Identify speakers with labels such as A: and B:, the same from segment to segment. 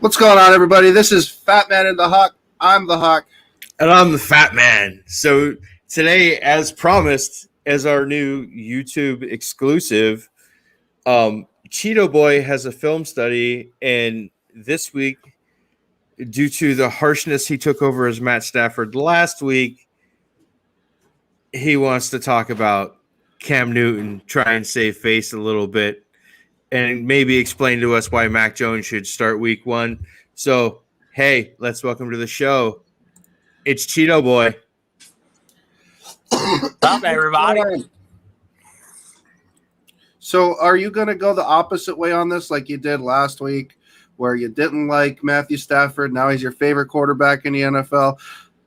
A: What's going on, everybody? This is Fat Man and the Hawk. I'm the Hawk.
B: And I'm the Fat Man. So today, as promised, as our new YouTube exclusive, Cheeto Boy has a film study, and this week, due to the harshness he took over as Matt Stafford last week, he wants to talk about Cam Newton, try and save face a little bit, and maybe explain to us why Mac Jones should start week one. So, hey, let's welcome to the show. It's Cheeto Boy.
C: What's up, everybody?
A: So, are you going to go the opposite way on this like you did last week, where you didn't like Matthew Stafford? Now he's your favorite quarterback in the NFL.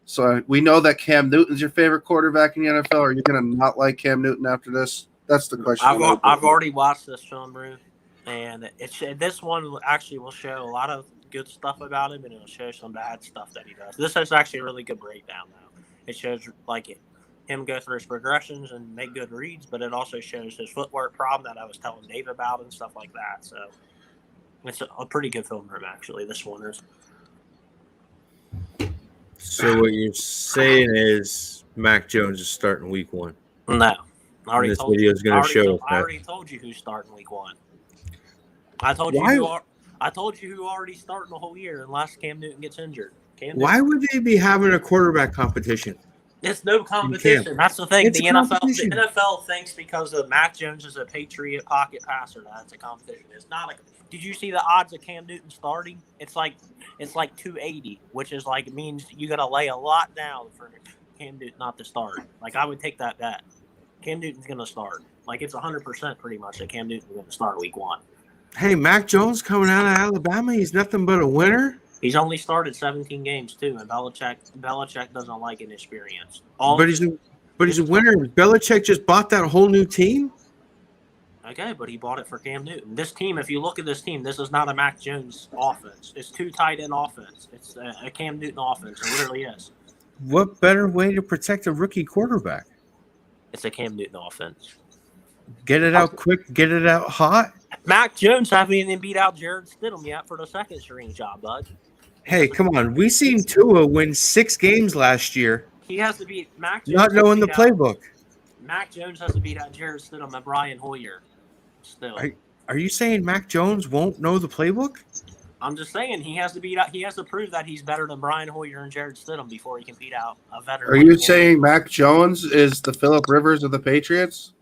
A: So, we know that Cam Newton's your favorite quarterback in the NFL. Are you going to not like Cam Newton after this? That's the question.
C: I've already watched this film, Brew, and this one actually will show a lot of good stuff about him, and it'll show some bad stuff that he does. This is actually a really good breakdown, though. It shows him go through his progressions and make good reads, but it also shows his footwork problem that I was telling Dave about and stuff like that. So it's a pretty good film for him, actually. This one is.
B: So what you're saying is Mac Jones is starting week one?
C: No. I already told you who's starting week one. I told you who already starting the whole year unless Cam Newton gets injured.
B: Why would they be having a quarterback competition?
C: It's no competition. That's the thing. The NFL thinks because of Mac Jones is a Patriot pocket passer, that's a competition. It's not. Did you see the odds of Cam Newton starting? It's like 280, which is means you got to lay a lot down for Cam Newton not to start. I would take that bet. Cam Newton's going to start. It's 100% pretty much that Cam Newton's going to start week one.
B: Hey, Mac Jones coming out of Alabama, he's nothing but a winner.
C: He's only started 17 games too, and Belichick doesn't like inexperience.
B: But he's a winner. Belichick just bought that whole new team.
C: Okay, but he bought it for Cam Newton. This team, if you look at this team, this is not a Mac Jones offense. It's two tight end offense. It's a Cam Newton offense. It literally is.
B: What better way to protect a rookie quarterback?
C: It's a Cam Newton offense.
B: Get it out quick. Get it out hot.
C: Mac Jones haven't even beat out Jared Stidham yet for the second string job, bud.
B: Hey, come on. We seen Tua win 6 games last year.
C: He has to beat Mac Jones.
B: Not knowing the playbook.
C: Mac Jones has to beat out Jared Stidham and Brian Hoyer. Still.
B: Are you saying Mac Jones won't know the playbook?
C: I'm just saying he has to beat out. He has to prove that he's better than Brian Hoyer and Jared Stidham before he can beat out a veteran.
A: Are you saying Mac Jones is the Phillip Rivers of the Patriots?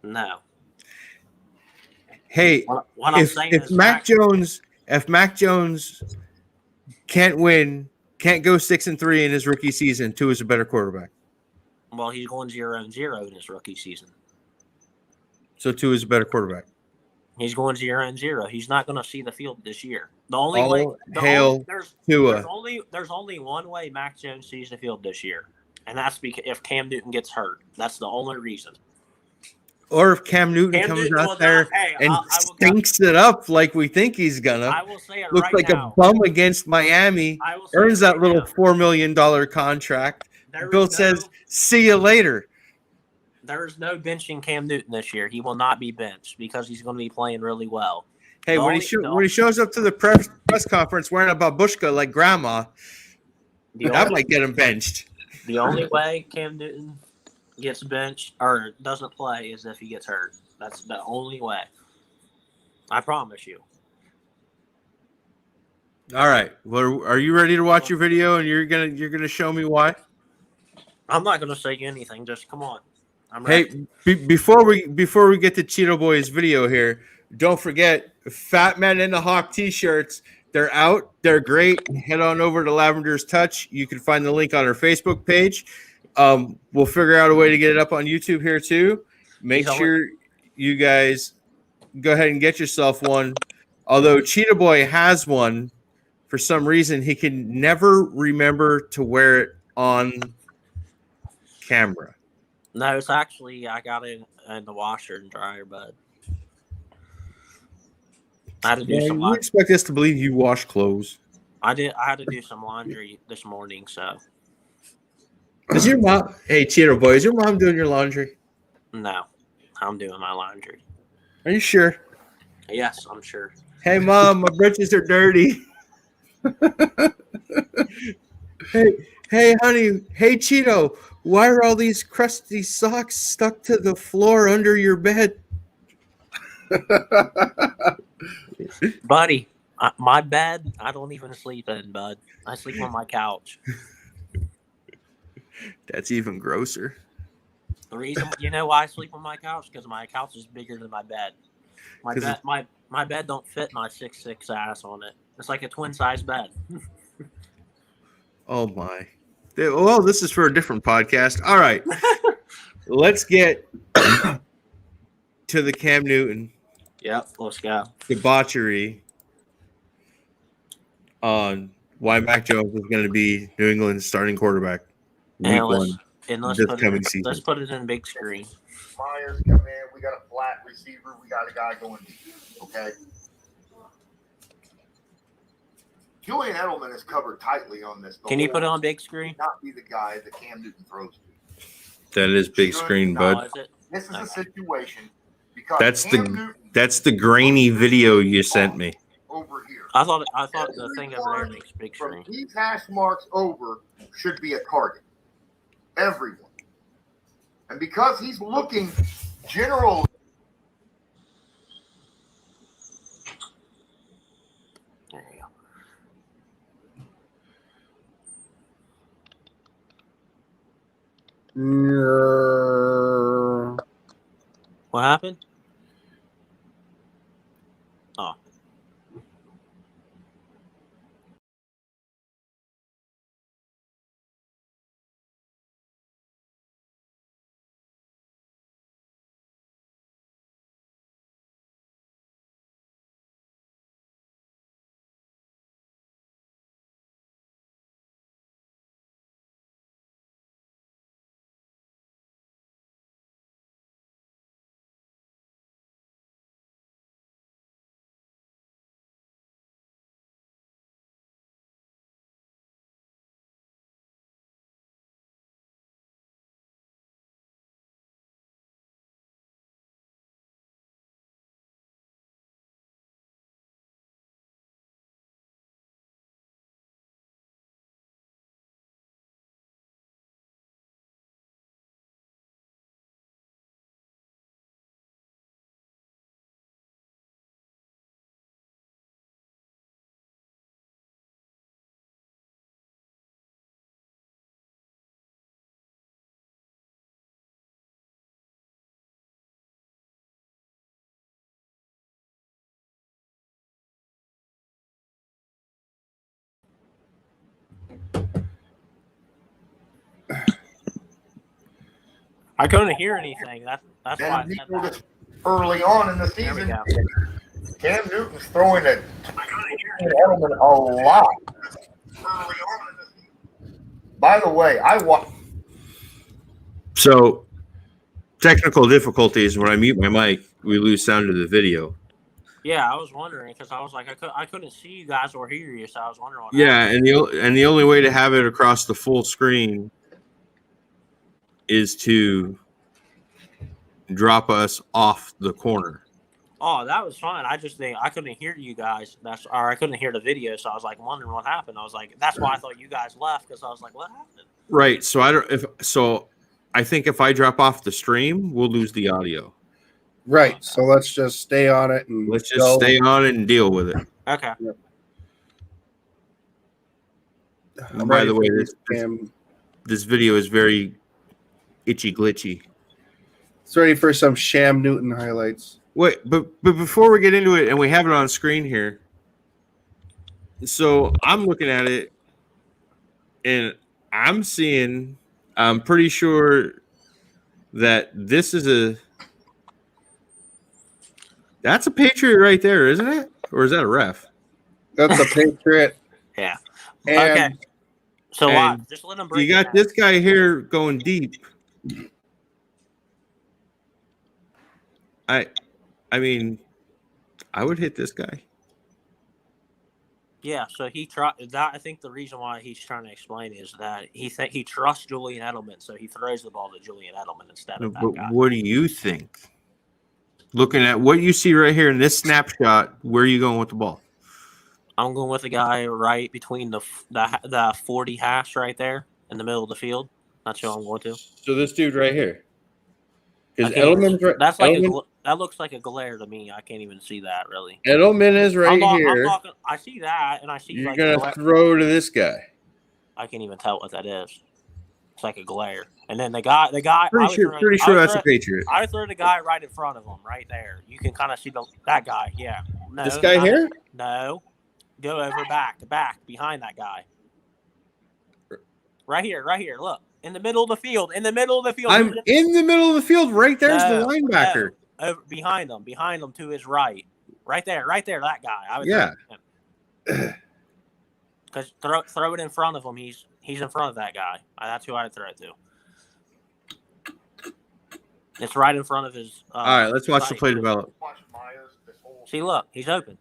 C: No.
B: Hey, if Mac Jones can't win, can't go 6-3 in his rookie season, Tua is a better quarterback.
C: Well, he's going 0-0 in his rookie season.
B: So Tua is a better quarterback.
C: He's going 0-0. He's not going to see the field this year. There's only one way Mac Jones sees the field this year, and that's because if Cam Newton gets hurt. That's the only reason.
B: Or if Cam Newton comes out there and stinks it up like we think he's gonna.
C: I will say it
B: looks like a bum against Miami. Earns that little $4 million contract. Bill says, "See you later."
C: There is no benching Cam Newton this year. He will not be benched because he's going to be playing really well.
B: Hey, when he shows up to the press conference wearing a babushka like grandma, that might get him benched.
C: The only way Cam Newton gets benched or doesn't play is if he gets hurt. That's the only way. I promise you.
B: All right. Well, are you ready to watch your video and you're gonna show me why?
C: I'm not gonna say anything. Just come on. I'm
B: ready. Hey, before we get to Cheeto Boy's video here, don't forget Fat Man and the Hawk t-shirts. They're out. They're great. Head on over to Lavender's Touch. You can find the link on our Facebook page. We'll figure out a way to get it up on YouTube here too. Make sure you guys go ahead and get yourself one. Although Cheeto Boy has one, for some reason he can never remember to wear it on camera.
C: No, it's actually I got it in the washer and dryer, bud. I had to do some.
B: You expect us to believe you wash clothes?
C: I did. I had to do some laundry this morning, so.
B: Is your mom? Hey, Cheeto Boy, is your mom doing your laundry?
C: No, I'm doing my laundry.
B: Are you sure?
C: Yes, I'm sure.
B: Hey, Mom, my britches are dirty. Hey, honey. Hey, Cheeto. Why are all these crusty socks stuck to the floor under your bed?
C: Buddy, my bed, I don't even sleep in, bud. I sleep on my couch.
B: That's even grosser.
C: The reason, you know why I sleep on my couch? Because my couch is bigger than my bed. My bed don't fit my 6'6" ass on it. It's like a twin size bed.
B: Oh my. Well, this is for a different podcast. All right. Let's get to the Cam Newton
C: Yep, let's go.
B: debauchery on why Mac Jones is going to be New England's starting quarterback week one
C: let's
B: this
C: put
B: coming
C: it,
B: season.
C: let's put it in big screen.
D: Myers come in. We got a flat receiver. We got a guy going deep. Okay. Julian Edelman is covered tightly on this.
C: Can you put it on big screen?
D: Not be the guy that Cam Newton throws to.
B: That is big screen, bud.
C: Is it?
D: This is a situation because
B: That's the grainy video you sent me.
D: over here.
C: I thought the thing over there makes big
D: From
C: screen.
D: these hash marks over should be a target. Everyone. And because he's looking general.
C: There you go. What happened? Oh. I couldn't hear anything. That's why I said that.
D: Early on in the
C: There we
D: season,
C: go.
D: Cam Newton's throwing it Edelman a lot. By the way,
B: So, technical difficulties. When I mute my mic, we lose sound of the video.
C: Yeah, I was wondering because I was like, I couldn't see you guys or hear you, so I was wondering what
B: Yeah,
C: happened.
B: and the only way to have it across the full screen is to drop us off the corner.
C: Oh, that was fine. I couldn't hear you guys. I couldn't hear the video, so I was like wondering what happened. I was like, that's why I thought you guys left because I was like, what happened?
B: Right. So I think if I drop off the stream, we'll lose the audio.
A: Right. So let's just stay on it and
B: Let's just stay on it and deal with it.
C: Okay.
B: And by the way, this video is very itchy glitchy.
A: It's ready for some Sham Newton highlights.
B: Wait, but before we get into it, and we have it on screen here. So I'm looking at it, and I'm pretty sure that this is that's a Patriot right there, isn't it? Or is that a ref?
A: That's a Patriot.
C: Yeah.
A: And
C: Okay. So watch. Just let them break.
B: You got this guy here going deep. I mean, I would hit this guy.
C: Yeah, so he tried that. I think the reason why he's trying to explain is that he trusts Julian Edelman, so he throws the ball to Julian Edelman instead of that
B: But
C: guy.
B: what do you think? Looking at what you see right here in this snapshot, where are you going with the ball?
C: I'm going with the guy right between the 40 hash right there in the middle of the field. That's who I'm going to.
B: So this dude right here. Because
C: I can't
B: Edelman's
C: even-
B: right.
C: That's like
B: Edelman,
C: that looks like a glare to me. I can't even see that really.
B: Edelman is right
C: I'm
B: here.
C: talking. I see that, and I see
B: You're
C: like
B: gonna throw to this guy.
C: I can't even tell what that is. It's like a glare. And then the guy.
B: Pretty sure that's a Patriot.
C: I would throw the guy right in front of him, right there. You can kind of see that guy. Yeah. No,
B: This guy here?
C: No. Go over back, behind that guy. Right here. Look, in the middle of the field.
B: I'm in the middle of the field. Right there's the linebacker.
C: No, over behind him to his right. Right there, that guy. I would
B: Yeah.
C: Because throw it in front of him. He's in front of that guy. That's who I'd throw it to. It's right in front of his.
B: All right, let's watch the play develop.
D: Watch Myers. This whole
C: See, look, he's open.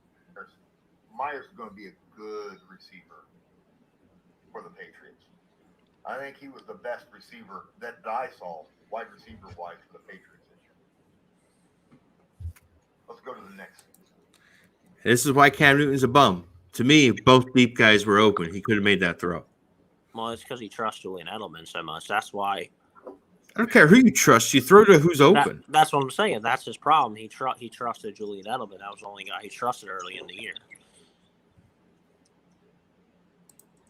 D: Myers is going to be a good receiver for the Patriots. I think he was the best receiver that I saw, wide receiver wise, for the Patriots this year. Let's go to the next.
B: This is why Cam Newton's a bum. To me, both deep guys were open. He could have made that throw.
C: Well, it's because he trusts Julian Edelman so much. That's why.
B: I don't care who you trust. You throw to who's open.
C: That's what I'm saying. That's his problem. He trusted Julian Edelman. That was the only guy he trusted early in the year.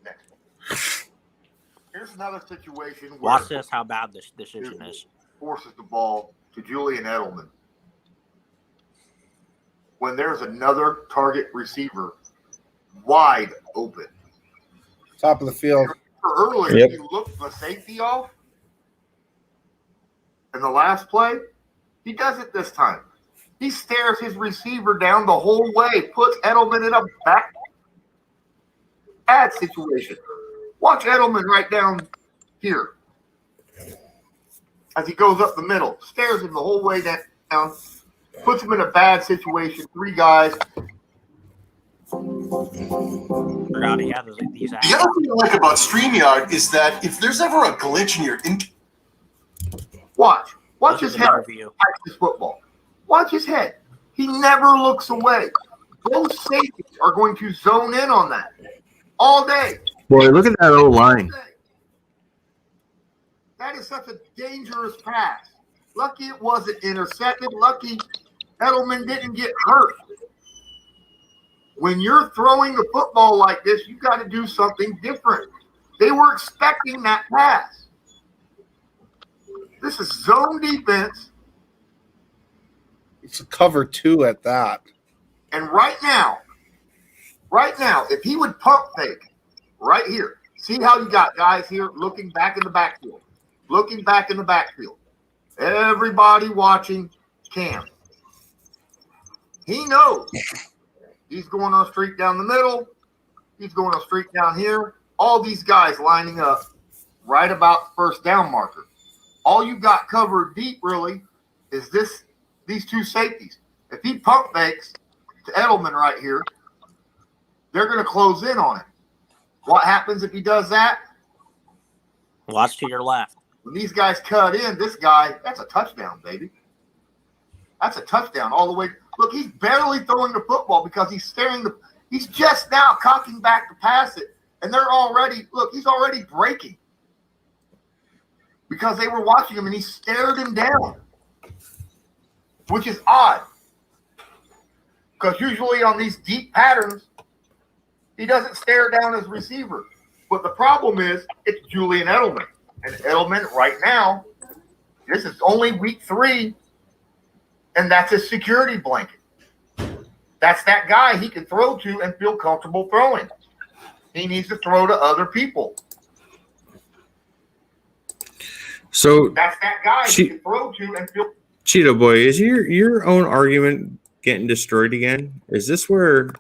D: Next one. Here's another situation where
C: Watch this, how bad this decision is.
D: Forces the ball to Julian Edelman. When there's another target receiver wide open.
A: Top of the field.
D: Earlier,
B: Yep.
D: he looked the safety off. In the last play, he does it this time. He stares his receiver down the whole way, puts Edelman in a bad situation. Watch Edelman right down here as he goes up the middle, stares him the whole way down, puts him in a bad situation. Three guys.
C: Forgot he had these
E: The other thing I like about StreamYard is that if there's ever a glitch in your
D: Watch his head. His football. Watch his head. He never looks away. Both safeties are going to zone in on that all day.
B: Boy, look at that old line.
D: That is such a dangerous pass. Lucky it wasn't intercepted. Lucky Edelman didn't get hurt. When you're throwing the football like this, you got to do something different. They were expecting that pass. This is zone defense.
A: It's a cover 2 at that.
D: And right now, if he would pump fake right here, see how you got guys here looking back in the backfield. Everybody watching Cam. He knows he's going on a streak down the middle. He's going on a streak down here. All these guys lining up right about the first down marker. All you got covered deep really is these two safeties. If he pump fakes to Edelman right here, they're going to close in on him. What happens if he does that?
C: Watch to your left.
D: When these guys cut in, this guy, that's a touchdown, baby. That's a touchdown all the way. Look, he's barely throwing the football because he's he's just now cocking back to pass it. And he's already breaking. Because they were watching him and he stared him down. Which is odd. Because usually on these deep patterns, he doesn't stare down his receiver. But the problem is, it's Julian Edelman. And Edelman right now, this is only week 3, and that's his security blanket. That's that guy he can throw to and feel comfortable throwing. He needs to throw to other people.
B: So
D: that's that guy he can throw to and feel.
B: Cheeto Boy, is your own argument getting destroyed again? Is this where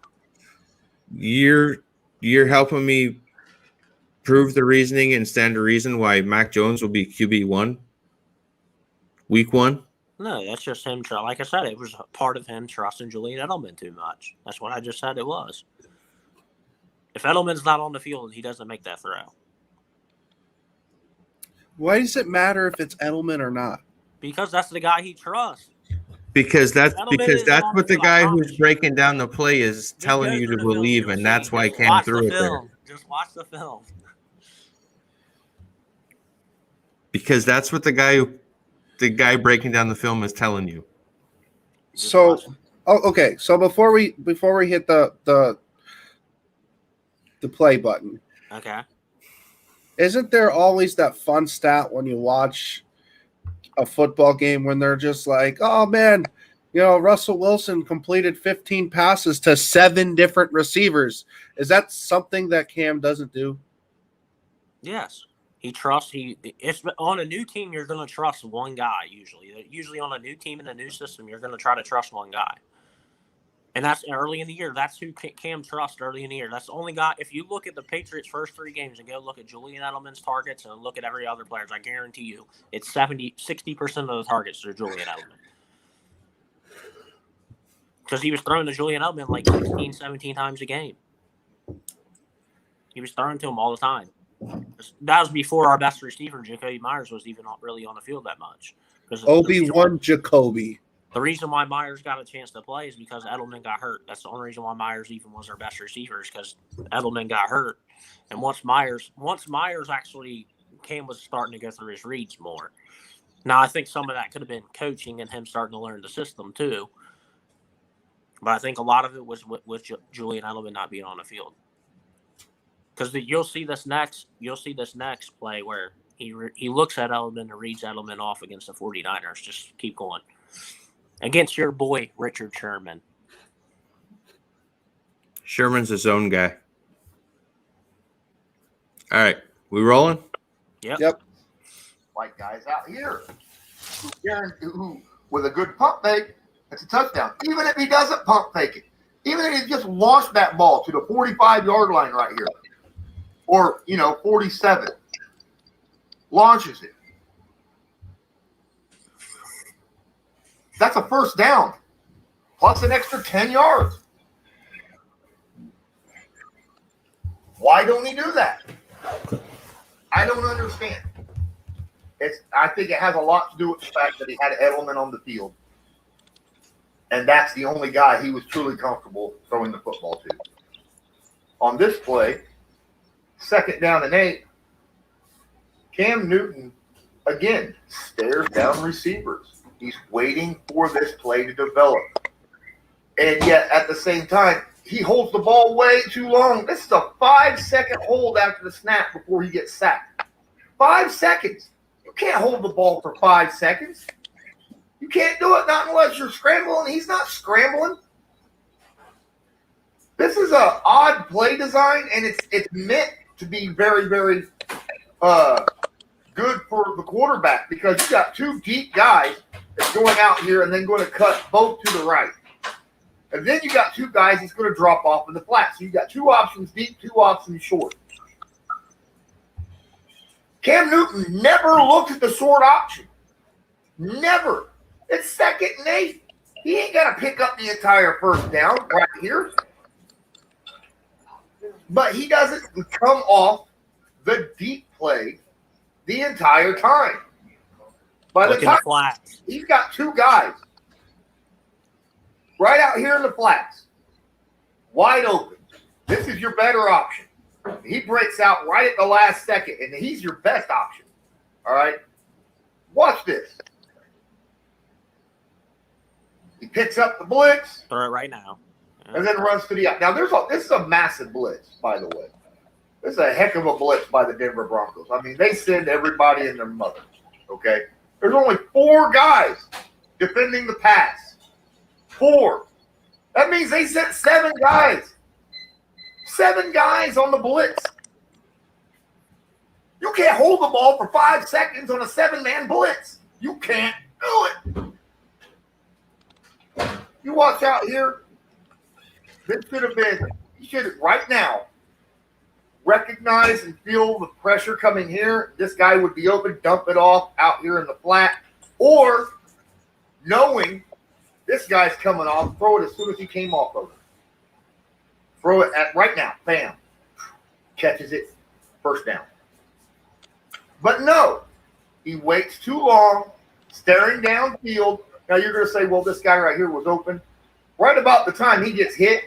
B: you're helping me prove the reasoning and stand to reason why Mac Jones will be QB1 week 1?
C: No, that's just him. Like I said, it was part of him trusting Julian Edelman too much. That's what I just said it was. If Edelman's not on the field, he doesn't make that throw.
A: Why does it matter if it's Edelman or not?
C: Because that's the guy he trusts.
B: Because that's
C: Edelman isn't on
B: what the
C: field, I
B: guy
C: promise
B: who's
C: you.
B: breaking down the play is
C: Just
B: telling
C: go
B: you
C: through
B: to
C: the film,
B: believe,
C: you'll
B: and
C: see.
B: that's why
C: Just
B: Cam
C: watch
B: threw
C: the
B: it there.
C: film. Just watch the film.
B: Because that's what the guy breaking down the film is telling you.
C: Just
A: So,
C: watch.
A: okay. So before we hit the play button,
C: Okay.
A: isn't there always that fun stat when you watch a football game when they're just like, oh man, Russell Wilson completed 15 passes to 7 different receivers? Is that something that Cam doesn't do?
C: Yes. It's on a new team, you're going to trust one guy usually. Usually on a new team in a new system, you're going to try to trust one guy. And that's early in the year. That's who Cam trusts early in the year. That's the only guy. If you look at the Patriots' first 3 games and go look at Julian Edelman's targets and look at every other player's, I guarantee you it's 60% of the targets are Julian Edelman. Because he was throwing to Julian Edelman like 16, 17 times a game. He was throwing to him all the time. That was before our best receiver, Jacoby Myers, was even really on the field that much.
A: Obi-Wan Jacoby.
C: The reason why Myers got a chance to play is because Edelman got hurt. That's the only reason why Myers even was our best receiver, is because Edelman got hurt. And once Myers actually, Cam was starting to go through his reads more. Now, I think some of that could have been coaching and him starting to learn the system too. But I think a lot of it was with Julian Edelman not being on the field. Because you'll see this next play where he looks at Edelman and reads Edelman off against the 49ers. Just keep going. Against your boy, Richard Sherman.
B: Sherman's his own guy. All right. We rolling?
A: Yep.
D: White guys out here who with a good pump fake, it's a touchdown. Even if he doesn't pump fake it, even if he just launched that ball to the 45-yard line right here, or 47, launches it. That's a first down, plus an extra 10 yards. Why don't he do that? I don't understand. I think it has a lot to do with the fact that he had Edelman on the field. And that's the only guy he was truly comfortable throwing the football to. On this play, 2nd down and 8, Cam Newton, again, stares down receivers. He's waiting for this play to develop. And yet, at the same time, he holds the ball way too long. This is a 5-second hold after the snap before he gets sacked. 5 seconds. You can't hold the ball for 5 seconds. You can't do it, not unless you're scrambling. He's not scrambling. This is an odd play design, and it's meant to be very, very good for the quarterback, because you got 2 deep guys that's going out here and then going to cut both to the right. And then you got 2 guys that's going to drop off in the flat. So you got 2 options deep, 2 options short. Cam Newton never looked at the short option. Never. It's 2nd and 8. He ain't got to pick up the entire first down right here. But he doesn't come off the deep play the entire time. By the time he's got 2 guys right out here in the flats, wide open. This is your better option. He breaks out right at the last second, and he's your best option. All right? Watch this. He picks up the blitz.
C: Throw it right now.
D: And then runs to the out. Now, this is a massive blitz, by the way. This is a heck of a blitz by the Denver Broncos. I mean, they send everybody and their mother, okay? There's only 4 guys defending the pass. 4. That means they sent 7 guys. 7 guys on the blitz. You can't hold the ball for 5 seconds on a 7-man blitz. You can't do it. You watch out here. This should have been, you should right now recognize and feel the pressure coming here. This guy would be open, dump it off out here in the flat, or knowing this guy's coming off, throw it as soon as he came off of it. Throw it at right now, bam, catches it, first down. But no, he waits too long, staring downfield, Now you're going to say, well, this guy right here was open. Right about the time he gets hit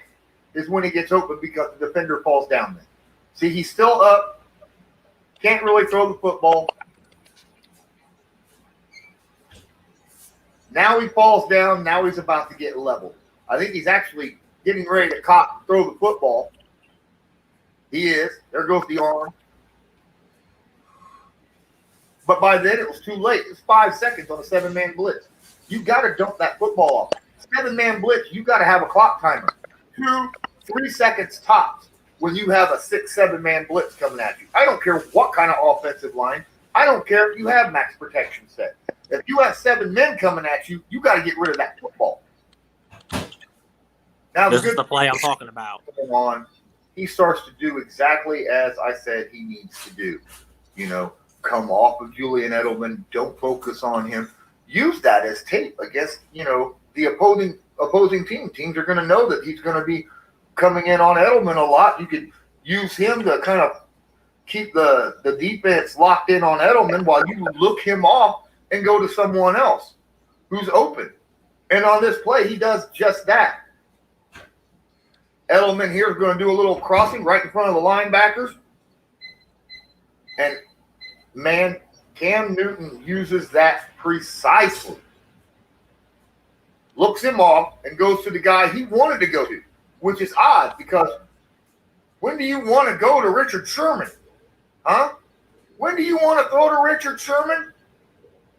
D: is when he gets open because the defender falls down there. See, he's still up. Can't really throw the football. Now he falls down. Now he's about to get leveled. I think he's actually getting ready to throw the football. He is. There goes the arm. But by then, it was too late. It's 5 seconds on a 7-man blitz. You got to dump that football off. 7-man blitz, you got to have a clock timer. 2, 3 seconds tops when you have a 6, 7-man blitz coming at you. I don't care what kind of offensive line. I don't care if you have max protection set. If you have 7 men coming at you, you got to get rid of that football. Now,
C: this is the play I'm talking about.
D: He starts to do exactly as I said he needs to do. Come off of Julian Edelman. Don't focus on him. Use that as tape against, the opposing team. Teams are going to know that he's going to be coming in on Edelman a lot. You could use him to kind of keep the defense locked in on Edelman while you look him off and go to someone else who's open. And on this play, he does just that. Edelman here is going to do a little crossing right in front of the linebackers. And, man, Cam Newton uses that precisely. Looks him off and goes to the guy he wanted to go to, which is odd because when do you want to go to Richard Sherman? Huh? When do you want to throw to Richard Sherman?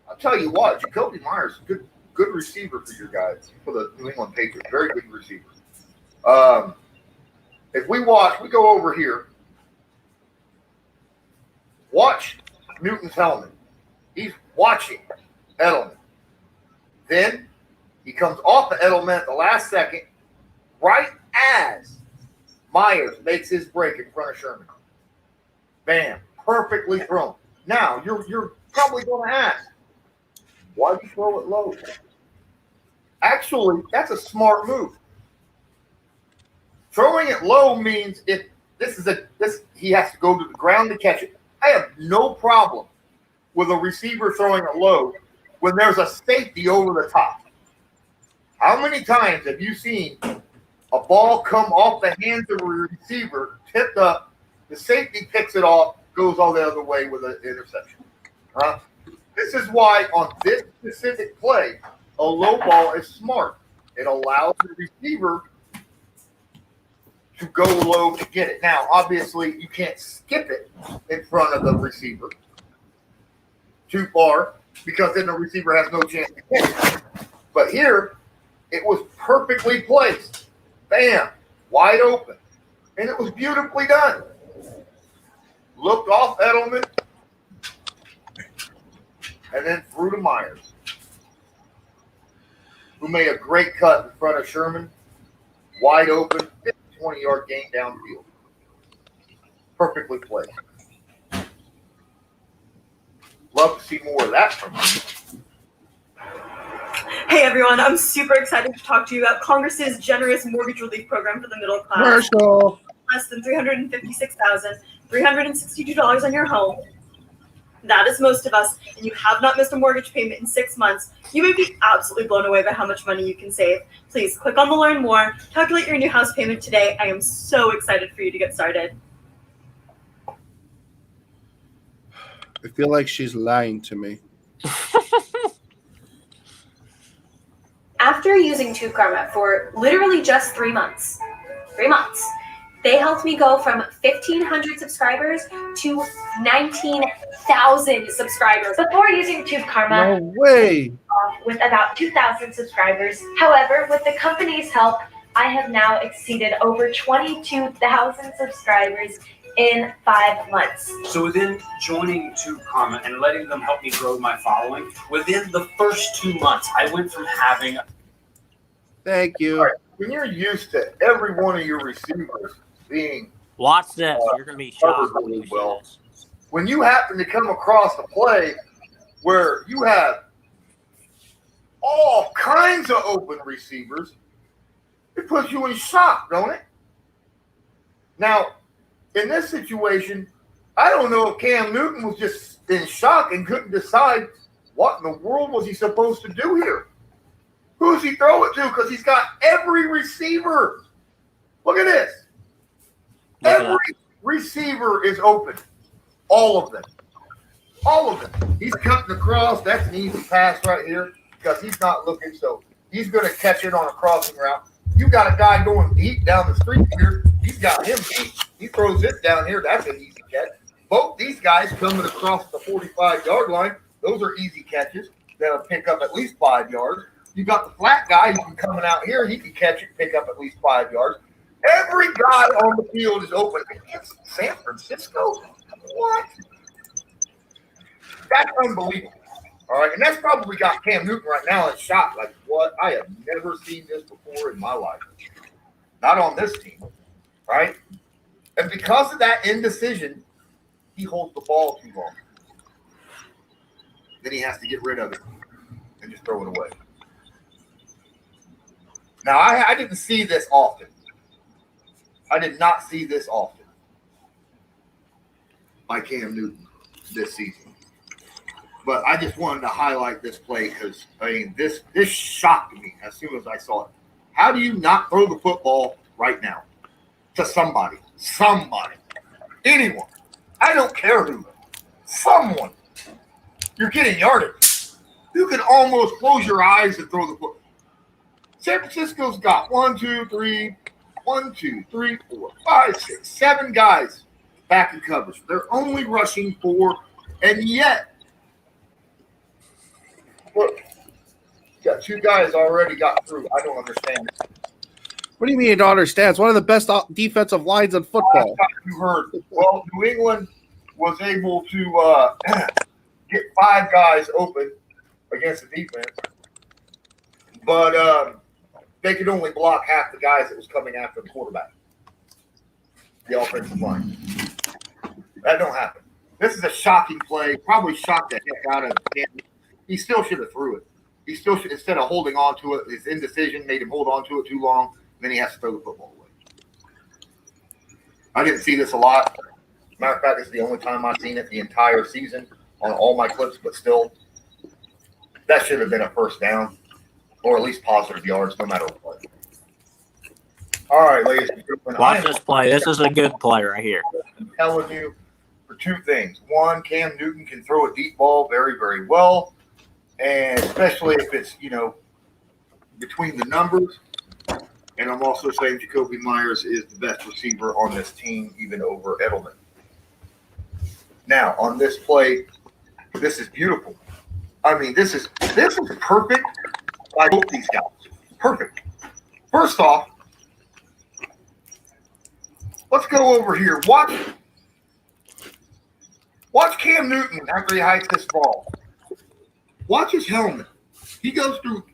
D: I'll tell you what, Jacoby Myers, good receiver for your guys, for the New England Patriots. Very good receiver. If we go over here. Watch Newton's helmet. He's watching Edelman. Then he comes off the Edelman at the last second, right as Myers makes his break in front of Sherman. Bam. Perfectly thrown. Now, you're probably going to ask, why do you throw it low? Actually, that's a smart move. Throwing it low means if he has to go to the ground to catch it. I have no problem with a receiver throwing it low when there's a safety over the top. How many times have you seen a ball come off the hands of a receiver, tipped up, the safety picks it off, goes all the other way with an interception? This is why on this specific play, a low ball is smart. It allows the receiver to go low to get it. Now, obviously, you can't skip it in front of the receiver too far because then the receiver has no chance to catch it. But here, it was perfectly placed. Bam, wide open. And it was beautifully done. Looked off Edelman and then threw to Myers, who made a great cut in front of Sherman. Wide open, 20-yard gain downfield. Perfectly placed. Love to see more of that from you.
F: Hey everyone, I'm super excited to talk to you about Congress's generous mortgage relief program for the middle class.
A: Commercial.
F: Less than $356,362 on your home. That is most of us, and you have not missed a mortgage payment in 6 months. You may be absolutely blown away by how much money you can save. Please click on the Learn More, calculate your new house payment today. I am so excited for you to get started.
A: I feel like she's lying to me.
G: After using Tube Karma for literally just 3 months, they helped me go from 1,500 subscribers to 19,000 subscribers. Before using Tube Karma,
A: No way.
G: with about 2,000 subscribers. However, with the company's help, I have now exceeded over 22,000 subscribers in 5 months.
H: So within joining Tube Karma and letting them help me grow my following, within the first 2 months, I went from having...
A: Thank you.
D: All right. When you're used to every one of your receivers being
C: Watch this. You're going to be shocked.
D: covered really well, when you happen to come across a play where you have all kinds of open receivers, it puts you in shock, don't it? Now, in this situation, I don't know if Cam Newton was just in shock and couldn't decide what in the world was he supposed to do here. Who's he throw it to? Because he's got every receiver. Look at this. Every receiver is open. All of them. All of them. He's cutting across. That's an easy pass right here because he's not looking. So he's going to catch it on a crossing route. You got a guy going deep down the street here. He's got him deep. He throws it down here. That's an easy catch. Both these guys coming across the 45-yard line. Those are easy catches that'll pick up at least 5 yards. You got the flat guy who's coming out here. He can catch it, pick up at least 5 yards. Every guy on the field is open. Against San Francisco? What? That's unbelievable. All right, and that's probably got Cam Newton right now in shock. Like, what? I have never seen this before in my life. Not on this team, right? And because of that indecision, he holds the ball too long. Then he has to get rid of it and just throw it away. Now, I didn't see this often. I did not see this often by Cam Newton this season. But I just wanted to highlight this play because, I mean, this shocked me as soon as I saw it. How do you not throw the football right now to somebody? Somebody. Anyone. I don't care who. Someone. You're getting yardage. You can almost close your eyes and throw the football. San Francisco's got 1, 2, 3, 4, 5, 6, 7 guys back in coverage. They're only rushing 4, and yet, look, got 2 guys already got through. I don't understand it.
A: What do you mean you don't understand? It's one of the best defensive lines in football.
D: You heard. Well, New England was able to get 5 guys open against the defense, but they could only block half the guys that was coming after the quarterback, the offensive line. That don't happen. This is a shocking play. Probably shocked the heck out of him. He still should have threw it. He still should, instead of holding on to it, his indecision made him hold on to it too long. Then he has to throw the football away. I didn't see this a lot. Matter of fact, this is the only time I've seen it the entire season on all my clips, but still, that should have been a first down or at least positive yards, no matter what. All right, ladies and gentlemen.
C: Watch this play. This is a good play right here.
D: I'm telling you for 2 things. One, Cam Newton can throw a deep ball very, very well, and especially if it's, between the numbers. And I'm also saying Jacoby Myers is the best receiver on this team, even over Edelman. Now, on this play, this is beautiful. I mean, this is perfect by both these guys. Perfect. First off, let's go over here. Watch Cam Newton after he hikes this ball. Watch his helmet. He goes through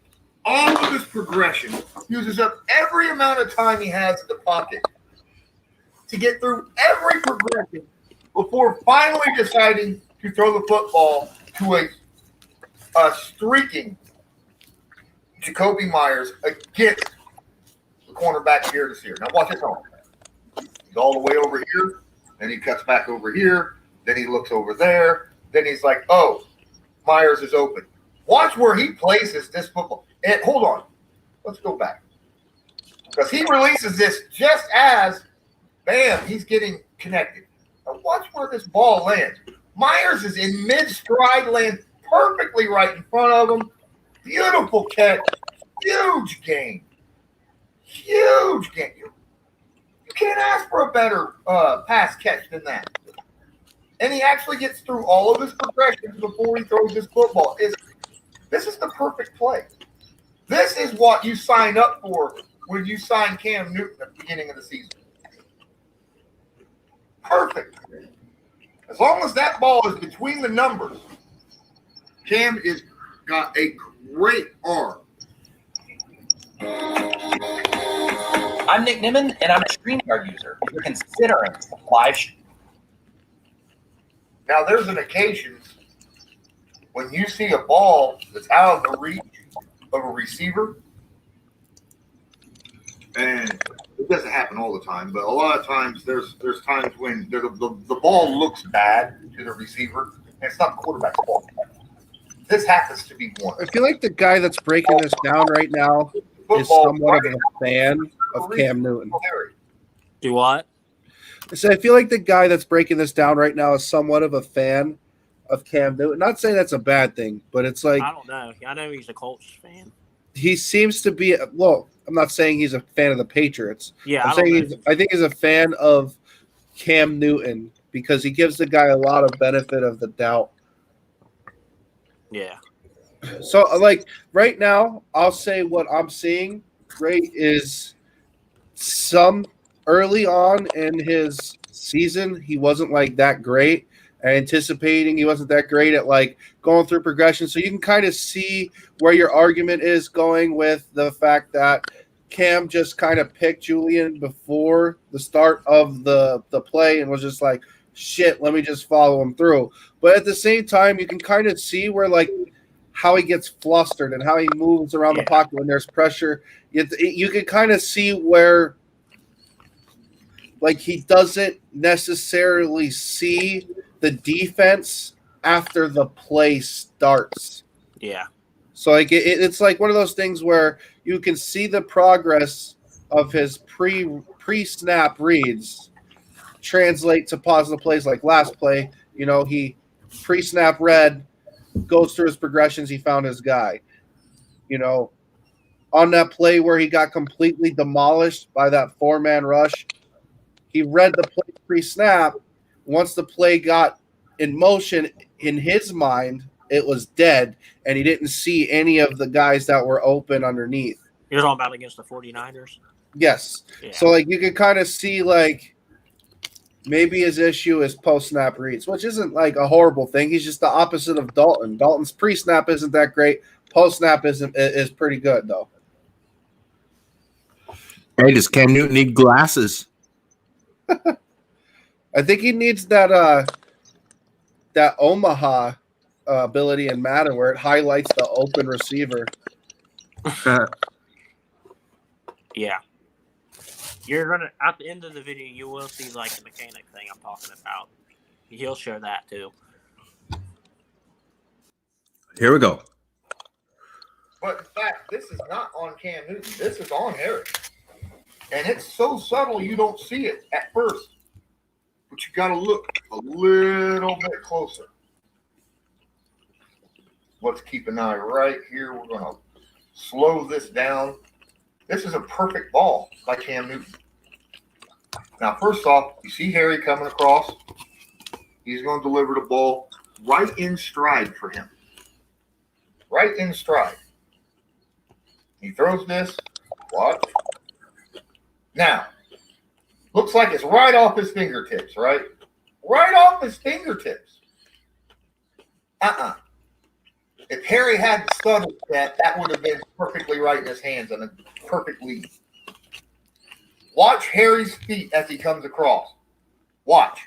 D: all of his progression, uses up every amount of time he has in the pocket to get through every progression before finally deciding to throw the football to a streaking Jacoby Myers against the cornerback here this year. Now watch this home. He's all the way over here, then he cuts back over here, then he looks over there, then he's like, oh, Myers is open. Watch where he places this football. And hold on. Let's go back. Because he releases this just as, bam, he's getting connected. Now watch where this ball lands. Myers is in mid-stride, lands perfectly right in front of him. Beautiful catch. Huge game. Huge game. You can't ask for a better pass catch than that. And he actually gets through all of his progressions before he throws his football. This is the perfect play. This is what you sign up for when you sign Cam Newton at the beginning of the season. Perfect. As long as that ball is between the numbers, Cam is got a great arm.
I: I'm Nick Nimmin, and I'm a StreamYard user. If you're considering live stream.
D: Now, there's an occasion when you see a ball that's out of the reach of a receiver, and it doesn't happen all the time, but a lot of times there's times when the ball looks bad to the receiver, and it's not the quarterback's fault. This happens to be one.
A: I feel like the guy that's breaking this down right now is
D: Football,
A: somewhat of a fan of Cam Newton.
C: Do what?
A: So I feel like the guy that's breaking this down right now is somewhat of a fan of Cam Newton. Not saying that's a bad thing, but it's like
C: I don't know. I know he's a Colts fan.
A: he seems to be. Well, I'm not saying he's a fan of the Patriots.
C: Yeah,
A: I'm saying I think he's a fan of Cam Newton because he gives the guy a lot of benefit of the doubt.
C: Yeah.
A: So, like right now, I'll say what I'm seeing. Right is some early on in his season, he wasn't like that great. Anticipating he wasn't that great at like going through progression. So you can kind of see where your argument is going with the fact that Cam just kind of picked Julian before the start of the play and was just like, shit, let me just follow him through. But at the same time, you can kind of see where like how he gets flustered and how he moves around the pocket when there's pressure. You can kind of see where like he doesn't necessarily see the defense after the play starts.
C: Yeah.
A: So like it's like one of those things where you can see the progress of his pre-snap reads translate to positive plays like last play. You know, he pre-snap read, goes through his progressions, he found his guy. You know, on that play where he got completely demolished by that four-man rush, he read the play pre-snap. Once the play got in motion, in his mind, it was dead, and he didn't see any of the guys that were open underneath.
C: You're talking about against the 49ers?
A: Yes. Yeah. So, like, you can kind of see, like, maybe his issue is post-snap reads, which isn't, like, a horrible thing. He's just the opposite of Dalton. Dalton's pre-snap isn't that great. Post-snap is pretty good, though.
B: Hey, does Cam Newton need glasses?
A: I think he needs that Omaha ability in Madden where it highlights the open receiver.
C: Yeah. You're gonna at the end of the video you will see like the mechanic thing I'm talking about. He'll share that too.
B: Here we go.
D: But in fact, this is not on Cam Newton. This is on Harry. And it's so subtle you don't see it at first. But you got to look a little bit closer. Let's keep an eye right here. We're going to slow this down. This is a perfect ball by Cam Newton. Now, first off, you see Harry coming across. He's going to deliver the ball right in stride for him. Right in stride. He throws this. Watch. Now, looks like it's right off his fingertips, right? Right off his fingertips. If Harry had the stutter step, that would have been perfectly right in his hands and a perfect lead. Watch Harry's feet as he comes across. Watch.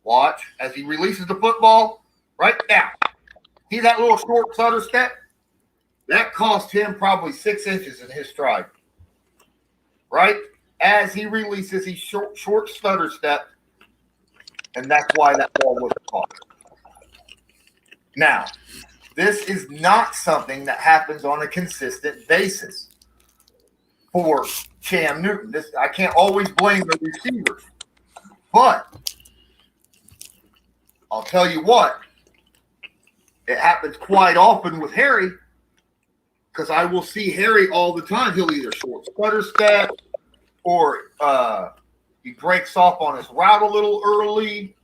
D: Watch as he releases the football right now. See that little short stutter step? That cost him probably 6 inches in his stride. Right? As he releases, he short stutter step, and that's why that ball was caught. Now, this is not something that happens on a consistent basis for Cam Newton. I can't always blame the receivers, but I'll tell you what, it happens quite often with Harry because I will see Harry all the time. He'll either short stutter step, or he breaks off on his route a little early,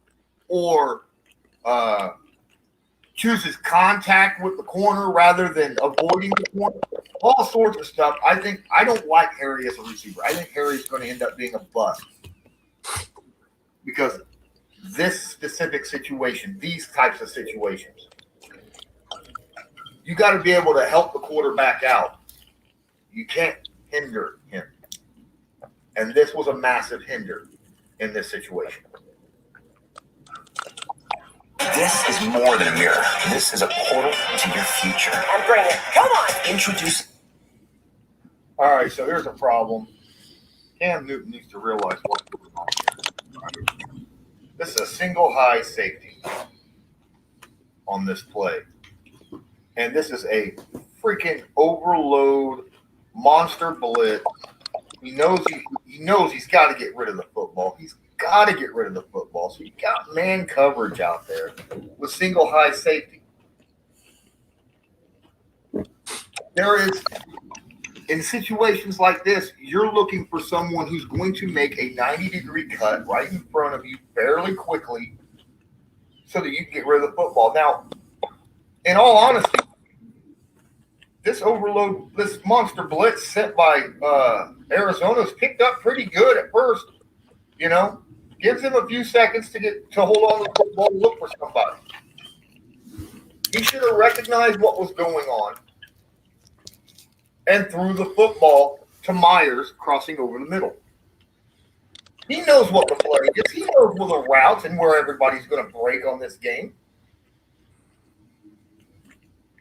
D: or chooses contact with the corner rather than avoiding the corner. All sorts of stuff. I don't like Harry as a receiver. I think Harry's going to end up being a bust because this specific situation, these types of situations, you got to be able to help the quarterback out. You can't hinder him. And this was a massive hinder in this situation.
I: This is more than a mirror. This is a portal to your future.
J: And bring it. Come on.
I: Introduce.
D: All right, so here's a problem. Cam Newton needs to realize what's going on here. This is a single high safety on this play. and this is a freaking overload monster blitz. He knows he's got to get rid of the football. He's got to get rid of the football. So you got man coverage out there with single high safety. There is, in situations like this, you're looking for someone who's going to make a 90-degree cut right in front of you fairly quickly so that you can get rid of the football. Now, in all honesty, this monster blitz sent by Arizona's picked up pretty good at first. You know, gives him a few seconds to hold on to the football and look for somebody. He should have recognized what was going on and threw the football to Myers crossing over the middle. He knows what the play is. He knows where the routes and where everybody's going to break on this game.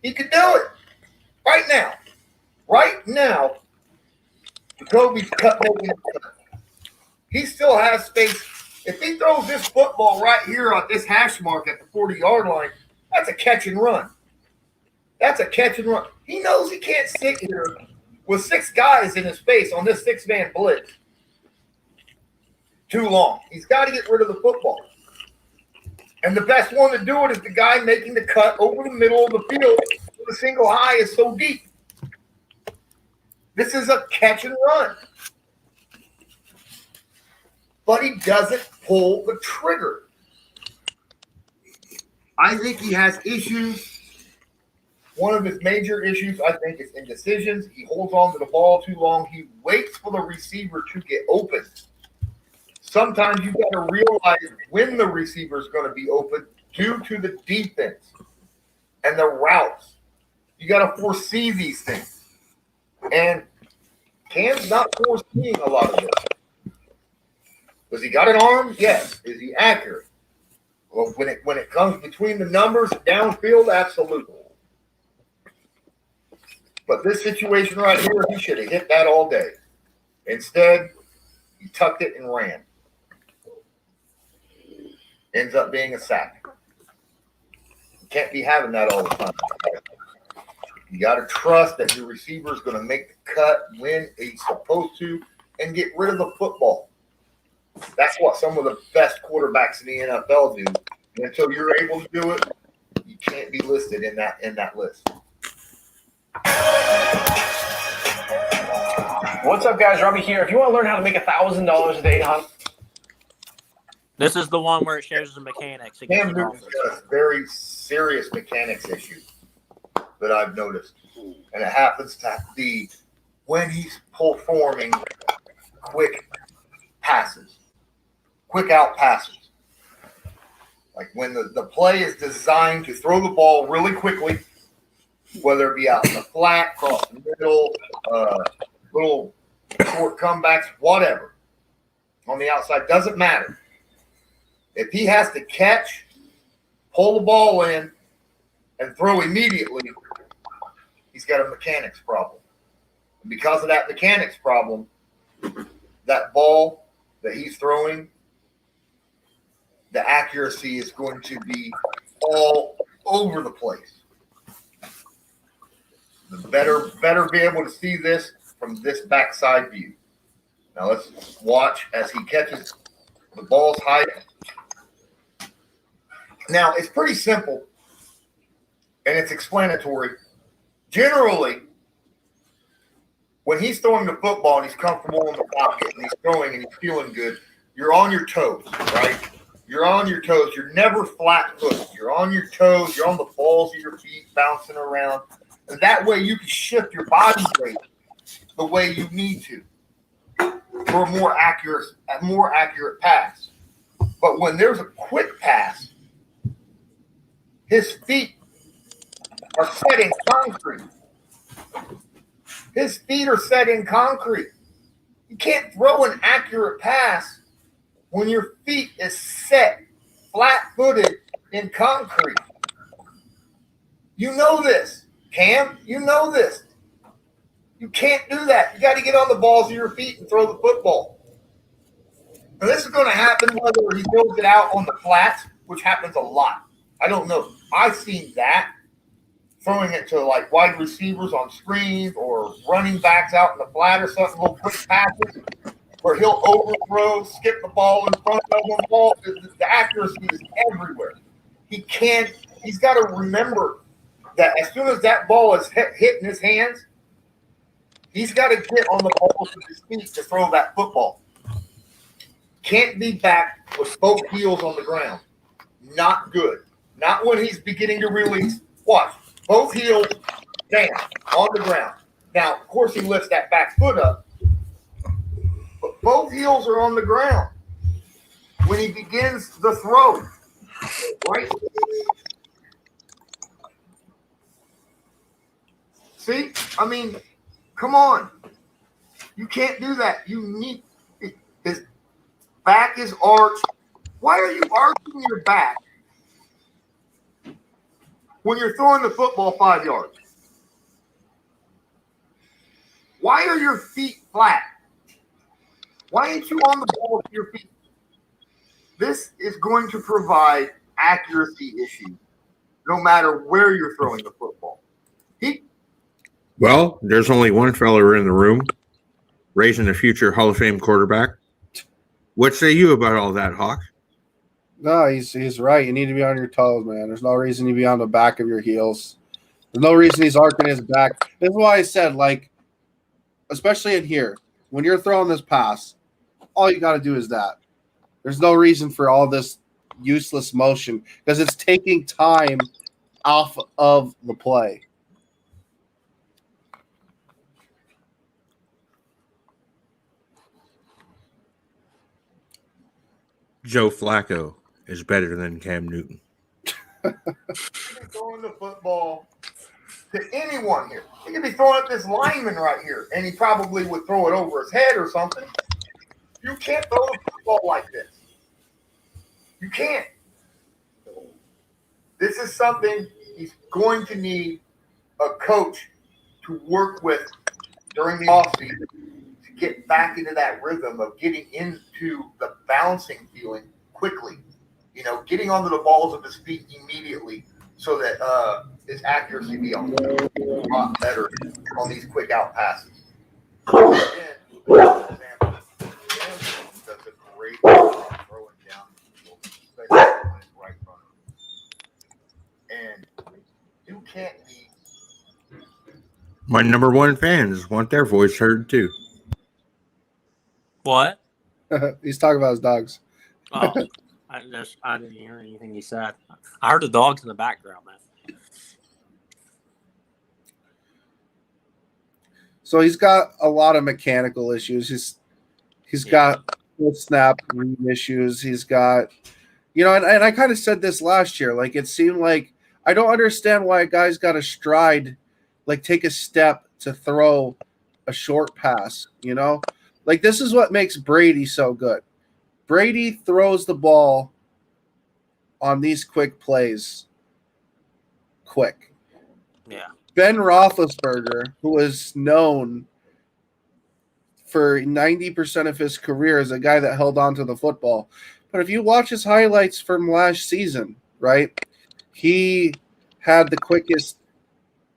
D: He could do it. Right now, Jacoby's making a cut. He still has space. If he throws this football right here on this hash mark at the 40-yard line, that's a catch and run. He knows he can't sit here with 6 guys in his face on this 6-man blitz too long. He's got to get rid of the football. And the best one to do it is the guy making the cut over the middle of the field. The single high is so deep. This is a catch and run. But he doesn't pull the trigger. I think he has issues. One of his major issues, I think, is indecisions. He holds on to the ball too long. He waits for the receiver to get open. Sometimes you've got to realize when the receiver is going to be open due to the defense and the routes. You got to foresee these things. And Cam's not foreseeing a lot of this. Does he got an arm? Yes. Is he accurate? Well, when it comes between the numbers downfield, absolutely. But this situation right here, he should have hit that all day. Instead, he tucked it and ran. Ends up being a sack. You can't be having that all the time. You got to trust that your receiver is going to make the cut when he's supposed to and get rid of the football. That's what some of the best quarterbacks in the NFL do. And until you're able to do it, you can't be listed in that list.
J: What's up, guys? Robbie here. If you want to learn how to make $1,000 a day,
C: This is the one where it shows the mechanics.
D: Cam Newton's got a very serious mechanics issue that I've noticed. And it happens to be when he's performing quick passes, quick out passes. Like when the play is designed to throw the ball really quickly, whether it be out in the flat, across the middle, little short comebacks, whatever. On the outside, doesn't matter. If he has to catch, pull the ball in, and throw immediately, he's got a mechanics problem. And because of that mechanics problem, that ball that he's throwing, the accuracy is going to be all over the place. Better be able to see this from this backside view. Now let's watch as he catches the ball's high. Now it's pretty simple and it's explanatory. Generally, when he's throwing the football and he's comfortable in the pocket and he's throwing and he's feeling good, you're on your toes, right? You're on your toes. You're never flat-footed. You're on your toes. You're on the balls of your feet bouncing around. And that way you can shift your body weight the way you need to for a more accurate pass. But when there's a quick pass, his feet are set in concrete. His feet are set in concrete. You can't throw an accurate pass when your feet is set flat-footed in concrete. You know this, Cam. You know this. You can't do that. You got to get on the balls of your feet and throw the football. And this is going to happen whether he throws it out on the flats, which happens a lot. I don't know. I've seen that throwing it to like wide receivers on screens or running backs out in the flat or something, little quick passes where he'll overthrow, skip the ball in front of him. The accuracy is everywhere. He's got to remember that as soon as that ball is hitting his hands, he's got to get on the ball with his feet to throw that football. Can't be back with both heels on the ground. Not good. Not when he's beginning to release. Watch. Both heels down on the ground. Now, of course, he lifts that back foot up, but both heels are on the ground when he begins the throw. Right? See? I mean, come on. You can't do that. You need his back is arched. Why are you arching your back when you're throwing the football 5 yards? Why are your feet flat? Why ain't you on the ball with your feet? This is going to provide accuracy issues no matter where you're throwing the football.
K: Well, there's only one fella in the room raising a future Hall of Fame quarterback. What say you about all that, Hawk?
A: No, he's right. You need to be on your toes, man. There's no reason to be on the back of your heels. There's no reason he's arcing his back. This is why I said, like, especially in here, when you're throwing this pass, all you got to do is that. There's no reason for all this useless motion because it's taking time off of the play.
K: Joe Flacco is better than Cam Newton.
D: Throwing the football to anyone here. He could be throwing at this lineman right here, and he probably would throw it over his head or something. You can't throw the football like this. You can't. This is something he's going to need a coach to work with during the offseason to get back into that rhythm of getting into the bouncing feeling quickly. You know, getting onto the balls of his feet immediately so that his accuracy be a lot better on these quick out passes. Again, for example, does a great job throwing down people, especially when it's right in front of him. And you can't be.
K: My number one fans want their voice heard too.
C: What?
A: He's talking about his dogs.
C: Oh, I didn't hear anything he said. I heard the dogs in the background, man.
A: So he's got a lot of mechanical issues. He's got snap issues. He's got, you know, and I kind of said this last year. Like, it seemed like I don't understand why a guy's got a stride, like take a step to throw a short pass, you know? Like, this is what makes Brady so good. Brady throws the ball on these quick plays quick.
C: Yeah.
A: Ben Roethlisberger, who is known for 90% of his career as a guy that held on to the football. But if you watch his highlights from last season, right, he had the quickest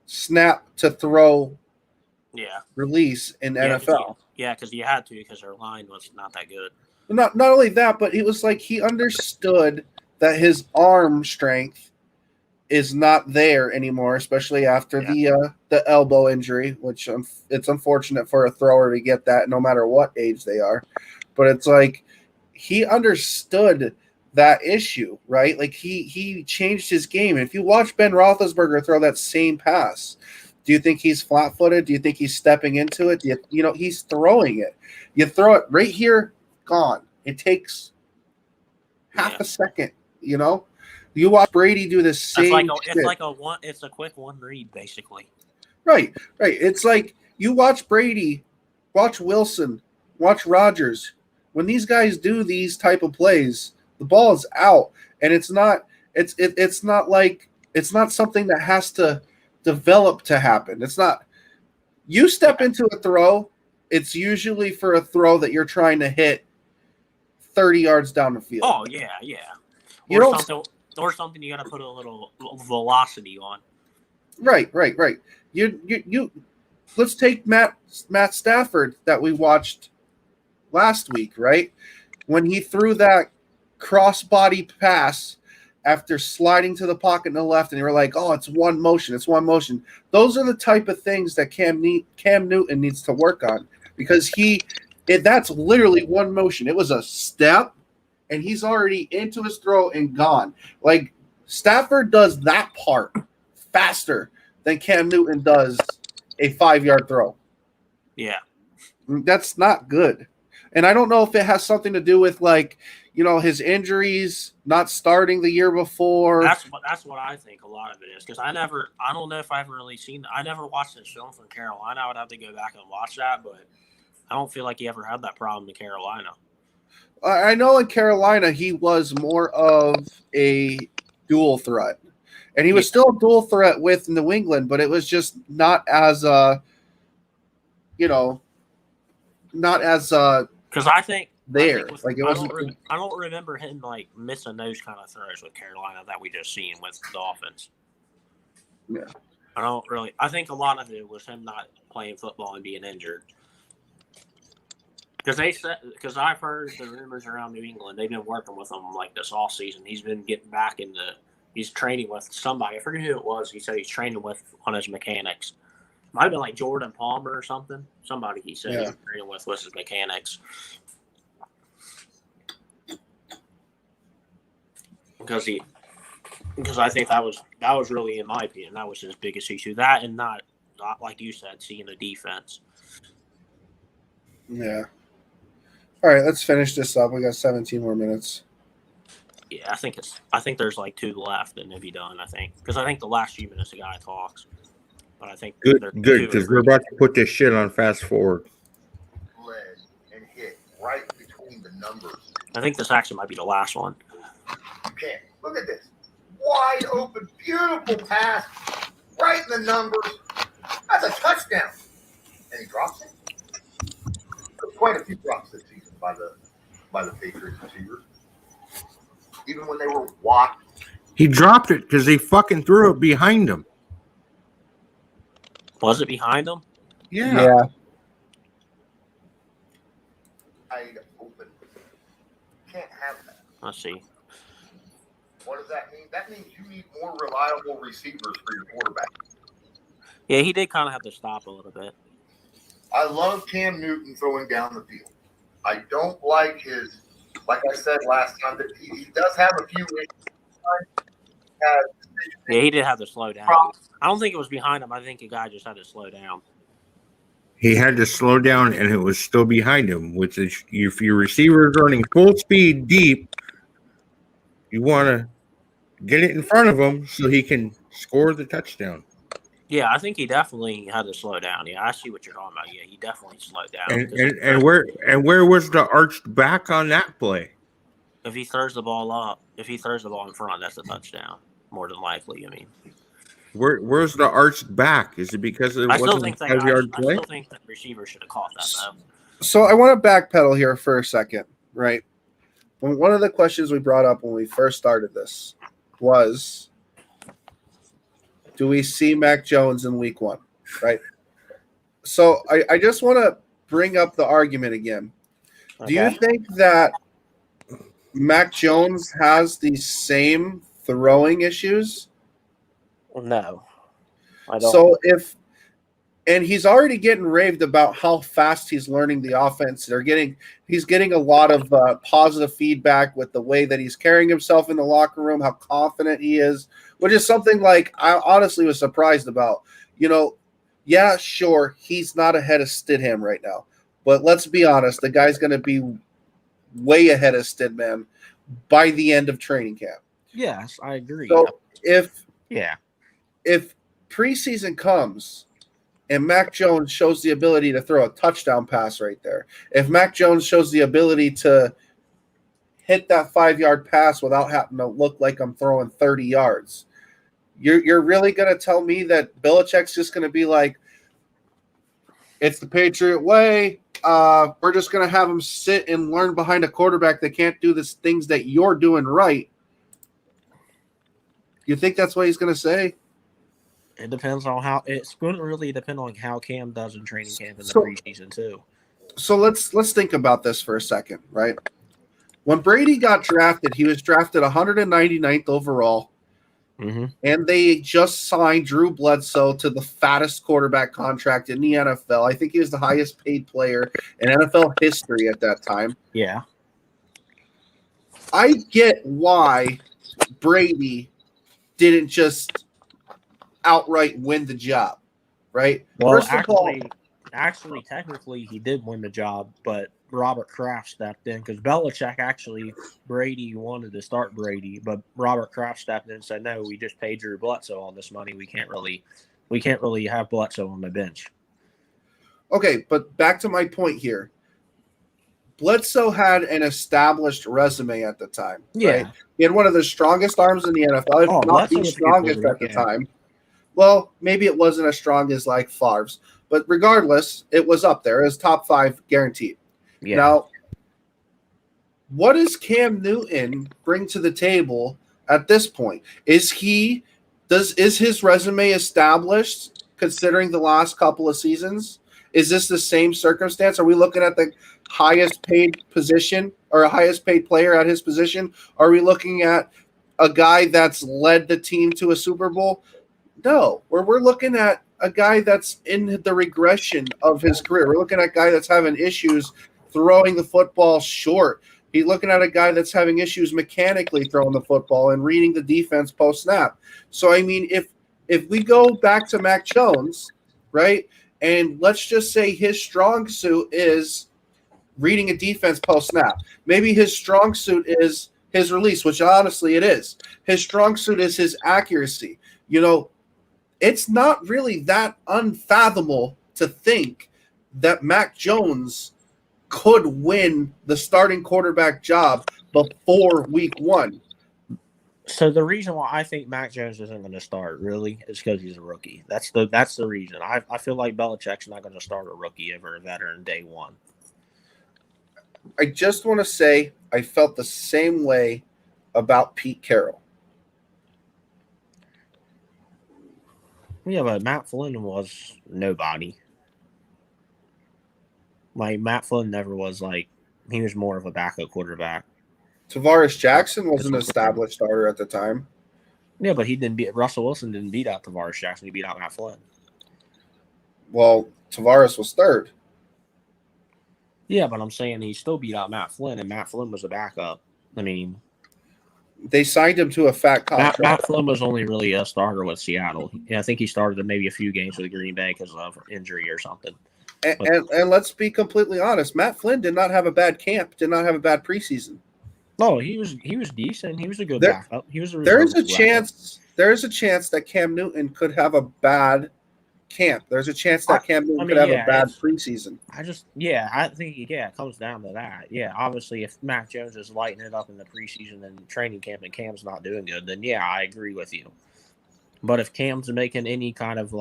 A: snap to throw release in NFL.
C: Because you had to because their line was not that good.
A: Not only that, but it was like he understood that his arm strength is not there anymore, especially after the elbow injury, which it's unfortunate for a thrower to get that no matter what age they are. But it's like he understood that issue, right? Like he changed his game. If you watch Ben Roethlisberger throw that same pass, do you think he's flat-footed? Do you think he's stepping into it? You know, he's throwing it. You throw it right here, gone. It takes half a second, you know? You watch Brady do the same
C: It's a quick one read, basically.
A: Right. It's like you watch Brady, watch Wilson, watch Rodgers. When these guys do these type of plays, the ball is out, and it's not something that has to develop to happen. It's not. You step into a throw, it's usually for a throw that you're trying to hit 30 yards down the field.
C: Oh yeah. Or something you got to put a little velocity on.
A: Right. You. Let's take Matt Stafford that we watched last week, right? When he threw that crossbody pass after sliding to the pocket in the left, and you were like, "Oh, it's one motion. It's one motion." Those are the type of things that Cam Newton needs to work on because that's literally one motion. It was a step, and he's already into his throw and gone. Like Stafford does that part faster than Cam Newton does a 5-yard throw.
C: Yeah,
A: that's not good. And I don't know if it has something to do with his injuries, not starting the year before.
C: That's what I think a lot of it is because I don't know if I've really seen. I never watched this film from Carolina. I would have to go back and watch that, but I don't feel like he ever had that problem in Carolina.
A: I know in Carolina he was more of a dual threat, and he was still a dual threat with New England, but it was just not as
C: because I think
A: there.
C: I don't remember him missing those kind of throws with Carolina that we just seen with the Dolphins.
A: Yeah.
C: I think a lot of it was him not playing football and being injured. Because I've heard the rumors around New England, they've been working with him this all season. He's been getting back he's training with somebody. I forget who it was. He said he's training with one of his mechanics. Might have been Jordan Palmer or something. Somebody he said he's training with his mechanics. Because I think that was really, in my opinion, that was his biggest issue. That and not like you said, seeing the defense.
A: Yeah. All right, let's finish this up. We got 17 more minutes.
C: Yeah, I think there's 2 left, and it'll be done. I think because I think the last few minutes the guy talks. But I think
K: good because we're about to put this shit on fast forward.
D: Led and hit right between the numbers.
C: I think this actually might be the last one.
D: You can't look at this wide open, beautiful pass right in the numbers. That's a touchdown, and he drops it. There's quite a few drops this season by the Patriots receivers, even when they were walked.
K: He dropped it because they fucking threw it behind him.
C: Was it behind him?
A: Yeah.
D: Wide open. Can't have that.
C: Let's see.
D: What does that mean? That means you need more reliable receivers for your quarterback.
C: Yeah, he did kind of have to stop a little bit.
D: I love Cam Newton throwing down the field. I don't like his, like I said last time, that he does have a few issues.
C: Yeah, he did have to slow down. I don't think it was behind him. I think the guy just had to slow down.
K: He had to slow down, and it was still behind him, which is if your receiver is running full speed deep, you want to get it in front of him so he can score the touchdown.
C: Yeah, I think he definitely had to slow down. Yeah, I see what you're talking about. Yeah, he definitely slowed down.
K: And where was the arched back on that play?
C: If he throws the ball in front, that's a touchdown. More than likely, I mean.
K: Where's the arched back? Is it because it wasn't a 5-yard play?
C: I still think the receiver should have caught that, though.
A: So I want to backpedal here for a second, right? One of the questions we brought up when we first started this was, do we see Mac Jones in week 1, right? So I just want to bring up the argument again. Okay. Do you think that Mac Jones has the same throwing issues?
C: No, I don't.
A: So and he's already getting raved about how fast he's learning the offense. He's getting a lot of positive feedback with the way that he's carrying himself in the locker room, how confident he is, which is something I honestly was surprised about. Yeah, sure, he's not ahead of Stidham right now, but let's be honest, the guy's going to be way ahead of Stidham by the end of training camp.
C: Yes, I agree.
A: So if preseason comes and Mac Jones shows the ability to throw a touchdown pass right there, if Mac Jones shows the ability to hit that 5-yard pass without having to look like I'm throwing 30 yards, you're really going to tell me that Belichick's just going to be like, it's the Patriot way. We're just going to have him sit and learn behind a quarterback that can't do the things that you're doing right. You think that's what he's going to say?
C: It depends on how it's going to really depend on how Cam does in training camp in the
A: So-
C: preseason too.
A: So let's think about this for a second, right? When Brady got drafted, he was drafted 199th overall,
C: Mm-hmm.
A: and they just signed Drew Bledsoe to the fattest quarterback contract in the NFL. I think he was the highest paid player in NFL history at that time.
C: Yeah.
A: I get why Brady didn't just outright win the job, right?
C: Well,
A: First of all,
C: actually, technically, he did win the job, but Robert Kraft stepped in because Belichick Brady wanted to start Brady, but Robert Kraft stepped in and said, "No, we just paid Drew Bledsoe all this money. We can't really have Bledsoe on the bench."
A: okay, but back to my point here. Bledsoe had an established resume at the time.
C: Yeah.
A: Right? He had one of the strongest arms in the NFL, if not
C: Bledsoe
A: the
C: was a good
A: strongest at the
C: quarterback,
A: time. Well, maybe it wasn't as strong as like Favre's, but regardless, it was up there. It was top 5 guaranteed.
C: Yeah.
A: Now, what does Cam Newton bring to the table at this point? Is his resume established considering the last couple of seasons? Is this the same circumstance? Are we looking at the highest paid position or a highest paid player at his position? Are we looking at a guy that's led the team to a Super Bowl? No, we're looking at a guy that's in the regression of his career. We're looking at a guy that's having issues throwing the football short. He's looking at a guy that's having issues mechanically throwing the football and reading the defense post snap. So, I mean, if we go back to Mac Jones, right, and let's just say his strong suit is reading a defense post snap. Maybe his strong suit is his release, which honestly it is. His strong suit is his accuracy. You know, it's not really that unfathomable to think that Mac Jones could win the starting quarterback job before week 1.
C: So the reason why I think Mac Jones isn't going to start really is because he's a rookie. That's the reason. I feel like Belichick's not going to start a rookie over a veteran day one.
A: I just want to say I felt the same way about Pete Carroll.
C: Yeah, but Matt Flynn was nobody. Like, Matt Flynn never was he was more of a backup quarterback.
A: Tavares Jackson was an established starter at the time.
C: Yeah, but Russell Wilson didn't beat out Tavares Jackson. He beat out Matt Flynn.
A: Well, Tavares was third.
C: Yeah, but I'm saying he still beat out Matt Flynn, and Matt Flynn was a backup. I mean,
A: they signed him to a fat contract.
C: Matt Flynn was only really a starter with Seattle. Yeah, I think he started maybe a few games with Green Bay because of injury or something.
A: And let's be completely honest, Matt Flynn did not have a bad camp, did not have a bad preseason.
C: No, he was decent. He was a good backup. He was
A: there is a chance that Cam Newton could have a bad camp. There's a chance that Cam Newton could have a bad preseason.
C: I think it comes down to that. Yeah, obviously, if Mac Jones is lighting it up in the preseason and training camp and Cam's not doing good, then yeah, I agree with you. But if Cam's making any kind of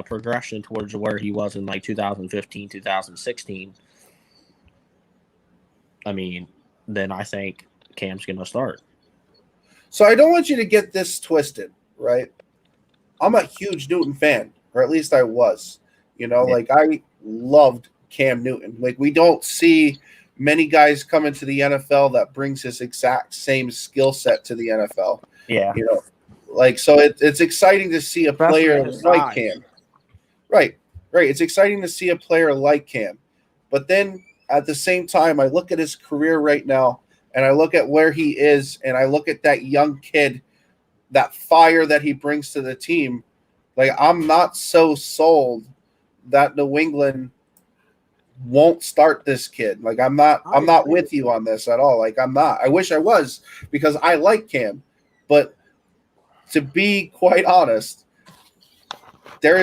C: progression towards where he was in 2015, 2016, I mean, then I think Cam's going to start.
A: So I don't want you to get this twisted, right? I'm a huge Newton fan, or at least I was. I loved Cam Newton. We don't see many guys come into the NFL that brings his exact same skill set to the NFL.
C: Yeah.
A: So it's exciting to see a player like Cam. Right. It's exciting to see a player like Cam. But then at the same time, I look at his career right now, and I look at where he is, and I look at that young kid, that fire that he brings to the team. I'm not so sold that New England won't start this kid. I'm not with you on this at all. I'm not. I wish I was, because I like Cam. But to be quite honest, there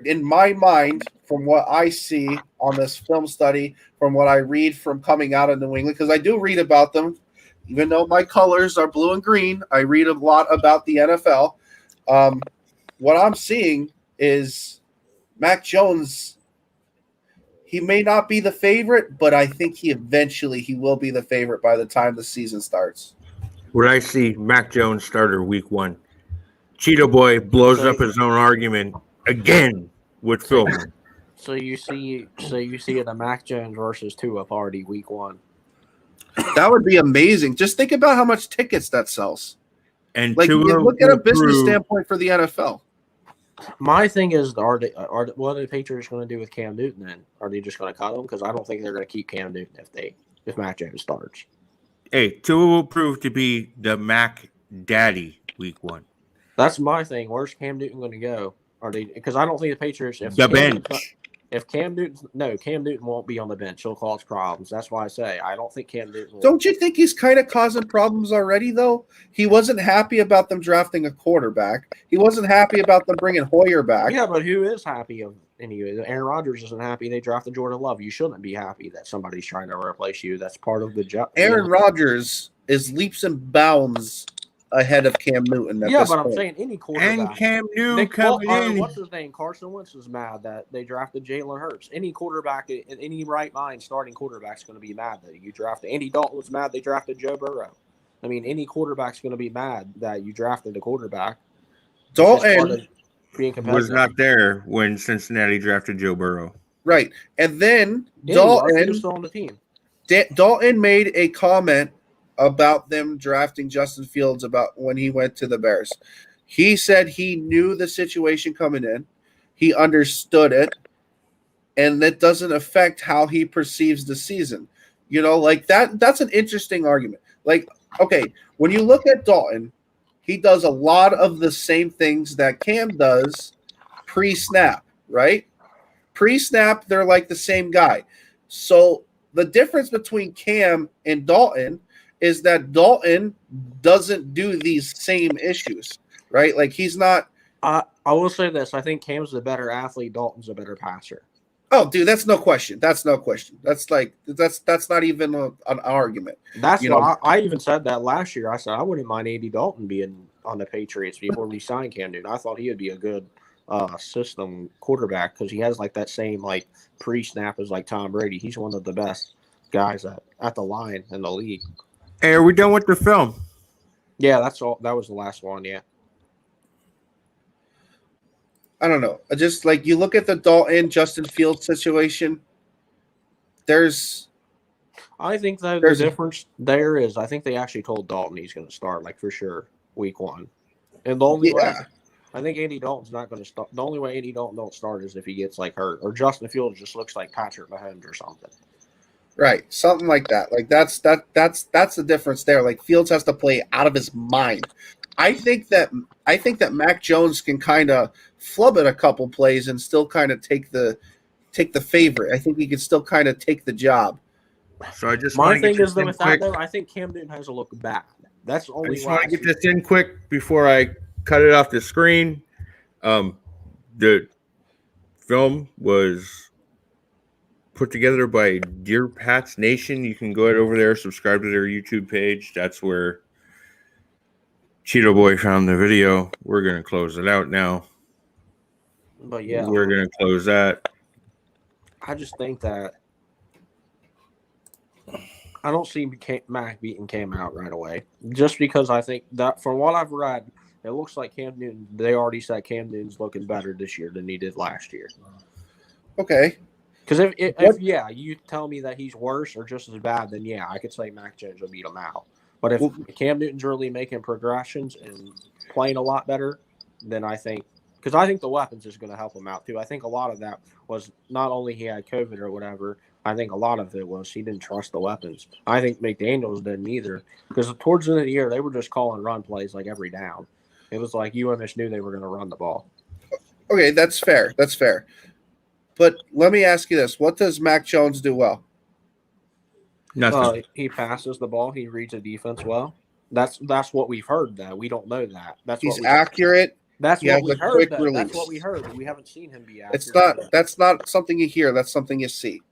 A: in my mind, from what I see on this film study, from what I read from coming out of New England, because I do read about them, even though my colors are blue and green, I read a lot about the NFL. What I'm seeing is Mac Jones. He may not be the favorite, but I think he will be the favorite by the time the season starts.
K: Would I see Mac Jones starter week 1? Cheeto Boy blows up his own argument again with filming.
C: So you see the Mac Jones versus Tua party week 1.
A: That would be amazing. Just think about how much tickets that sells.
K: And
A: Like,
K: Tua
A: you look at a
K: will
A: business
K: prove-
A: standpoint for the NFL.
C: My thing is, what are the Patriots going to do with Cam Newton then? Are they just going to cut him? Because I don't think they're going to keep Cam Newton if Mac Jones starts.
K: Hey, Tua will prove to be the Mac daddy week 1.
C: That's my thing. Where's Cam Newton going to go? Are they? Because I don't think the Patriots. If Cam Newton won't be on the bench. He'll cause problems. That's why I say I don't think Cam Newton.
A: Don't you think he's kind of causing problems already, though? He wasn't happy about them drafting a quarterback. He wasn't happy about them bringing Hoyer back.
C: Yeah, but who is happy of anyway? Aaron Rodgers isn't happy. They drafted Jordan Love. You shouldn't be happy that somebody's trying to replace you. That's part of the job.
A: Aaron Rodgers is leaps and bounds ahead of Cam Newton.
C: Yeah, but I'm saying any quarterback.
K: And Cam Newton coming in.
C: What's his name? Carson Wentz is mad that they drafted Jalen Hurts. Any quarterback in any right mind starting quarterback's going to be mad that you drafted. Andy Dalton was mad they drafted Joe Burrow. I mean, any quarterback's going to be mad that you drafted a quarterback.
A: Dalton
K: was not there when Cincinnati drafted Joe Burrow.
A: Right. And then
C: Dalton still on the team.
A: Dalton made a comment about them drafting Justin Fields about when he went to the Bears. He said he knew the situation coming in. He understood it. And that doesn't affect how he perceives the season. You know, like that's an interesting argument. Like, okay, when you look at Dalton, he does a lot of the same things that Cam does pre-snap, right? Pre-snap, they're like the same guy. So the difference between Cam and Dalton is that Dalton doesn't do these same issues, right? Like, he's not.
C: I will say this. I think Cam's the better athlete. Dalton's a better passer.
A: Oh, dude, that's no question. That's no question. That's not even an argument.
C: That's why I even said that last year. I said I wouldn't mind Andy Dalton being on the Patriots before we signed Cam Newton. I thought he would be a good system quarterback because he has like that same like pre-snap as like Tom Brady. He's one of the best guys at the line in the league.
K: Hey, are we done with the film?
C: Yeah, that's all. That was the last one. Yeah.
A: I don't know. Just like you look at the Dalton Justin Fields situation,
C: I think that the difference there is I think they actually told Dalton he's going to start like for sure week 1, and the only way I think Andy Dalton's not going to start. The only way Andy Dalton don't start is if he gets like hurt or Justin Fields just looks like Patrick Mahomes or something.
A: Right, something like that. Like that's the difference there. Like Fields has to play out of his mind. I think that Mac Jones can kind of flub it a couple plays and still kind of take the favorite. I think he can still kind of take the job.
K: So I just
C: my thing is with that though, I think Cam Newton has to look bad. That's the only.
K: I just want to get this in quick before I cut it off the screen. The film was put together by Dear Pats Nation. You can go over there, subscribe to their YouTube page. That's where Cheeto Boy found the video. We're going to close it out now.
C: But yeah,
K: we're going to close that.
C: I just think that I don't see Mac beating Cam out right away. Just because I think that from what I've read, it looks like Cam Newton, they already said Cam Newton's looking better this year than he did last year.
A: Okay.
C: Because if you tell me that he's worse or just as bad, then yeah, I could say Mac Jones will beat him out. But if Cam Newton's really making progressions and playing a lot better, then I think – because I think the weapons is going to help him out too. I think a lot of that was not only he had COVID or whatever, I think a lot of it was he didn't trust the weapons. I think McDaniels didn't either because towards the end of the year, they were just calling run plays like every down. It was like UMS knew they were going to run the ball.
A: Okay, that's fair. That's fair. But let me ask you this. What does Mac Jones do well?
K: Nothing.
C: He passes the ball. He reads the defense well. That's what we've heard. That we don't know that.
A: He's accurate.
C: That's
A: he
C: what
A: has
C: we
A: a
C: heard.
A: quick
C: That's
A: release.
C: what we heard. We haven't seen him be accurate.
A: That's not something you hear. That's something you see.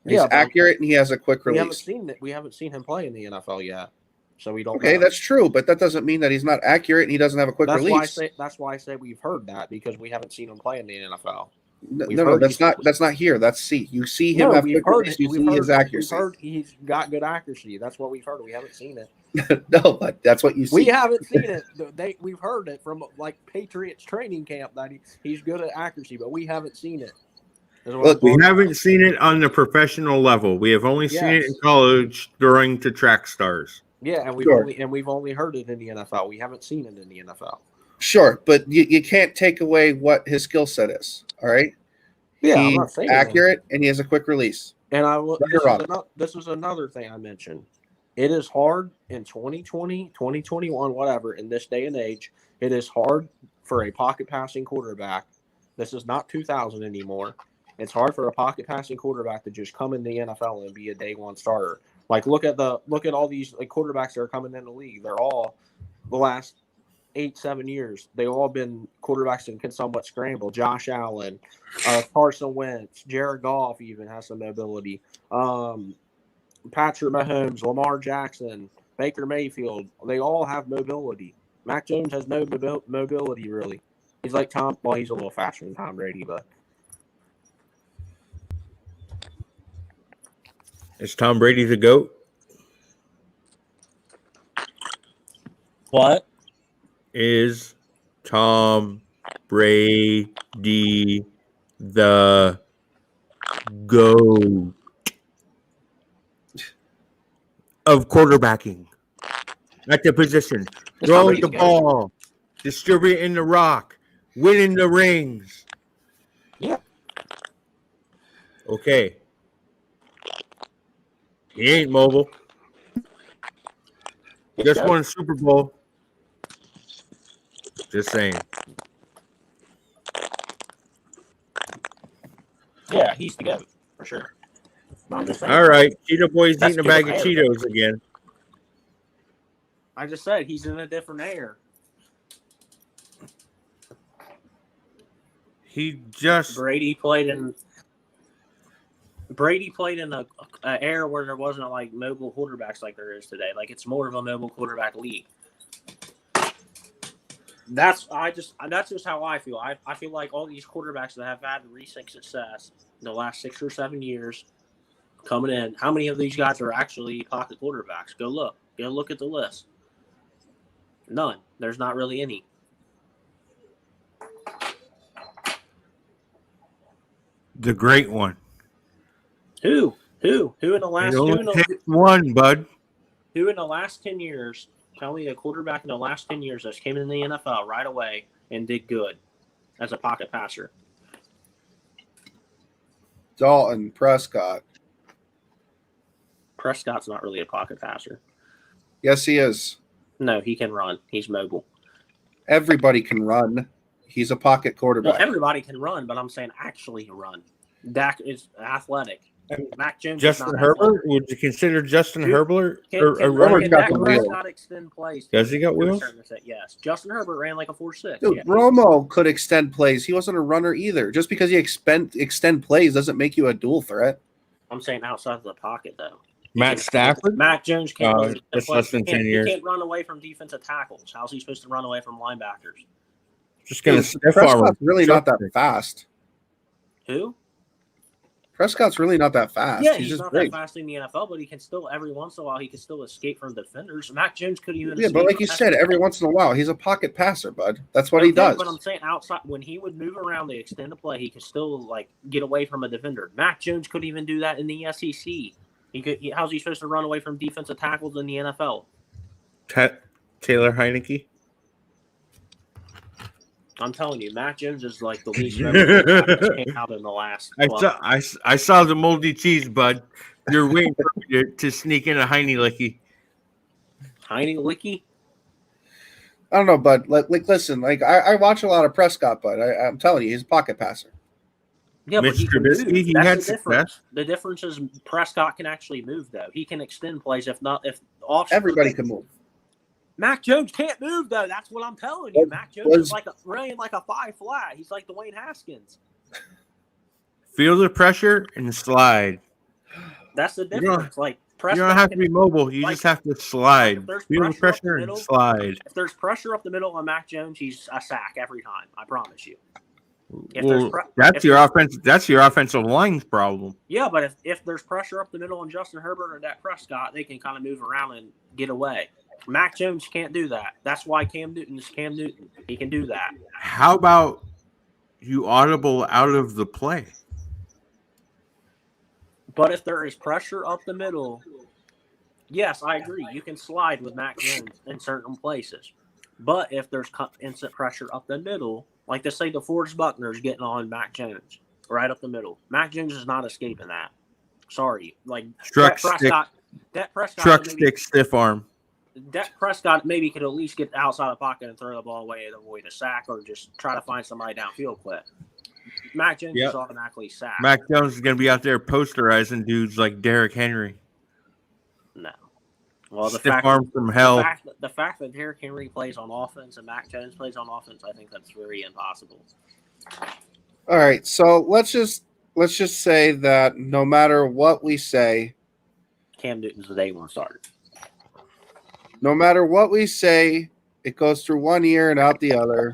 A: He's
C: Yeah,
A: accurate and he has a quick release.
C: We haven't seen him play in the NFL yet, so we don't.
A: Okay,
C: know.
A: that's true, but that doesn't mean that he's not accurate and he doesn't have a quick release.
C: That's why I say we've heard that because we haven't seen him play in the NFL.
A: No, that's not here. That's see. You see him have quick release. You see his accuracy.
C: We've heard he's got good accuracy. That's what we've heard. We haven't seen it.
A: No, but that's what you see.
L: We haven't seen it. We've heard it from like Patriots training camp that he's good at accuracy, but we haven't seen it.
A: Look,
K: we haven't seen it on the professional level. We have only seen it in college during the track stars.
L: Yeah, and we've only heard it in the NFL. We haven't seen it in the NFL.
A: Sure, but you can't take away what his skill set is. All right.
L: Yeah,
A: he's
L: I'm not saying
A: accurate, and he has a quick release.
L: And this is another thing I mentioned. It is hard in 2020, 2021, whatever, in this day and age. It is hard for a pocket passing quarterback. This is not 2000 anymore. It's hard for a pocket passing quarterback to just come in the NFL and be a day one starter. Like look at all these like quarterbacks that are coming in the league. They're all the last 8-7 years. They've all been quarterbacks that can somewhat scramble. Josh Allen, Carson Wentz, Jared Goff even has some mobility. Patrick Mahomes, Lamar Jackson, Baker Mayfield, they all have mobility. Mac Jones has no mobility, really. He's like he's a little faster than Tom Brady, but.
K: Is Tom Brady the GOAT?
C: What?
K: Is Tom Brady the GOAT of quarterbacking at the position? Throwing the ball, distributing the rock, winning the rings.
L: Yeah.
K: Okay. He ain't mobile. He just won a Super Bowl. Just saying.
C: Yeah, he's the GOAT for sure.
K: All right, Cheeto Boy's eating a bag of Cheetos again.
L: I just said he's in a different air.
C: Brady played in a era where there wasn't like mobile quarterbacks like there is today. Like it's more of a mobile quarterback league. That's just how I feel. I feel like all these quarterbacks that have had recent success in the last 6 or 7 years coming in, how many of these guys are actually pocket quarterbacks? Go look at the list. None. There's not really any.
K: The great one.
C: Who in the last
K: one, bud.
C: Who in the last 10 years? Tell me a quarterback in the last 10 years that's came in the NFL right away and did good as a pocket passer.
A: Dalton Prescott.
C: Prescott's not really a pocket passer.
A: Yes, he is.
C: No, he can run. He's mobile.
A: Everybody can run. He's a pocket quarterback.
C: Well, everybody can run, but I'm saying actually run. Dak is athletic. Mac Jones.
K: Justin Herbert? Would you consider Justin Herbert a runner?
C: Dak extend plays?
K: Does he got wheels?
C: Yes. Justin Herbert ran like a 4.6.
A: Dude, Romo could extend plays. He wasn't a runner either. Just because you extend plays doesn't make you a dual threat.
C: I'm saying outside of the pocket, though.
K: Matt Stafford?
C: Mac Jones can't.
K: That's less than 10 years.
C: He can't run away from defensive tackles. How's he supposed to run away from linebackers?
K: Just going to stiff arm.
A: Prescott's really not that fast.
C: Who?
A: Prescott's really not that fast.
C: Yeah, he's not that fast in the NFL, but he can still, every once in a while, he can still escape from defenders. Mac Jones could even.
A: Yeah, but like you said, every once in a while, he's a pocket passer, bud. That's what he does.
C: But I'm saying outside, when he would move around the extended play, he could still like get away from a defender. Mac Jones couldn't even do that in the SEC. He could. How's he supposed to run away from defensive tackles in the NFL?
K: Taylor Heineke.
C: I'm telling you, Mac Jones is like the least that came out in the last.
K: I saw the moldy cheese, bud. You're waiting for me to sneak in a Heine Licky.
C: Heine Licky?
A: I don't know, bud. Like listen, like I watch a lot of Prescott, bud. I'm telling you, he's a pocket passer.
C: Yeah, but
K: Trubisky, he had success.
C: The difference is Prescott can actually move, though. He can extend plays if
A: everybody can move.
C: Mac Jones can't move, though. That's what I'm telling you. Mac Jones is running like a 5 flat. He's like Dwayne Haskins.
K: Feel the pressure and slide.
C: That's the difference.
K: You don't have to be mobile. You just have to slide. Feel the pressure and slide.
C: If there's pressure up the middle on Mac Jones, he's a sack every time. I promise you.
K: Well, that's your offense. That's your offensive line's problem.
C: Yeah, but if there's pressure up the middle on Justin Herbert or Dak Prescott, they can kind of move around and get away. Mac Jones can't do that. That's why Cam Newton is Cam Newton. He can do that.
K: How about you audible out of the play?
C: But if there is pressure up the middle, yes, I agree. You can slide with Mac Jones in certain places. But if there's instant pressure up the middle, like to say DeForest Buckner's getting on Mac Jones right up the middle, Mac Jones is not escaping that. Sorry, like
K: Dak Prescott, stick, stiff arm.
C: Dak Prescott maybe could at least get outside the pocket and throw the ball away and avoid a sack, or just try to find somebody downfield quick. Mac Jones is automatically sacked.
K: Mac Jones is going to be out there posterizing dudes like Derrick Henry.
C: No. Well,
K: stiff arm from hell.
C: The fact that Derrick Henry plays on offense and Mac Jones plays on offense, I think that's very impossible.
A: All right, so let's just say that no matter what we say,
C: Cam Newton's the day one starter.
A: No matter what we say, it goes through one ear and out the other.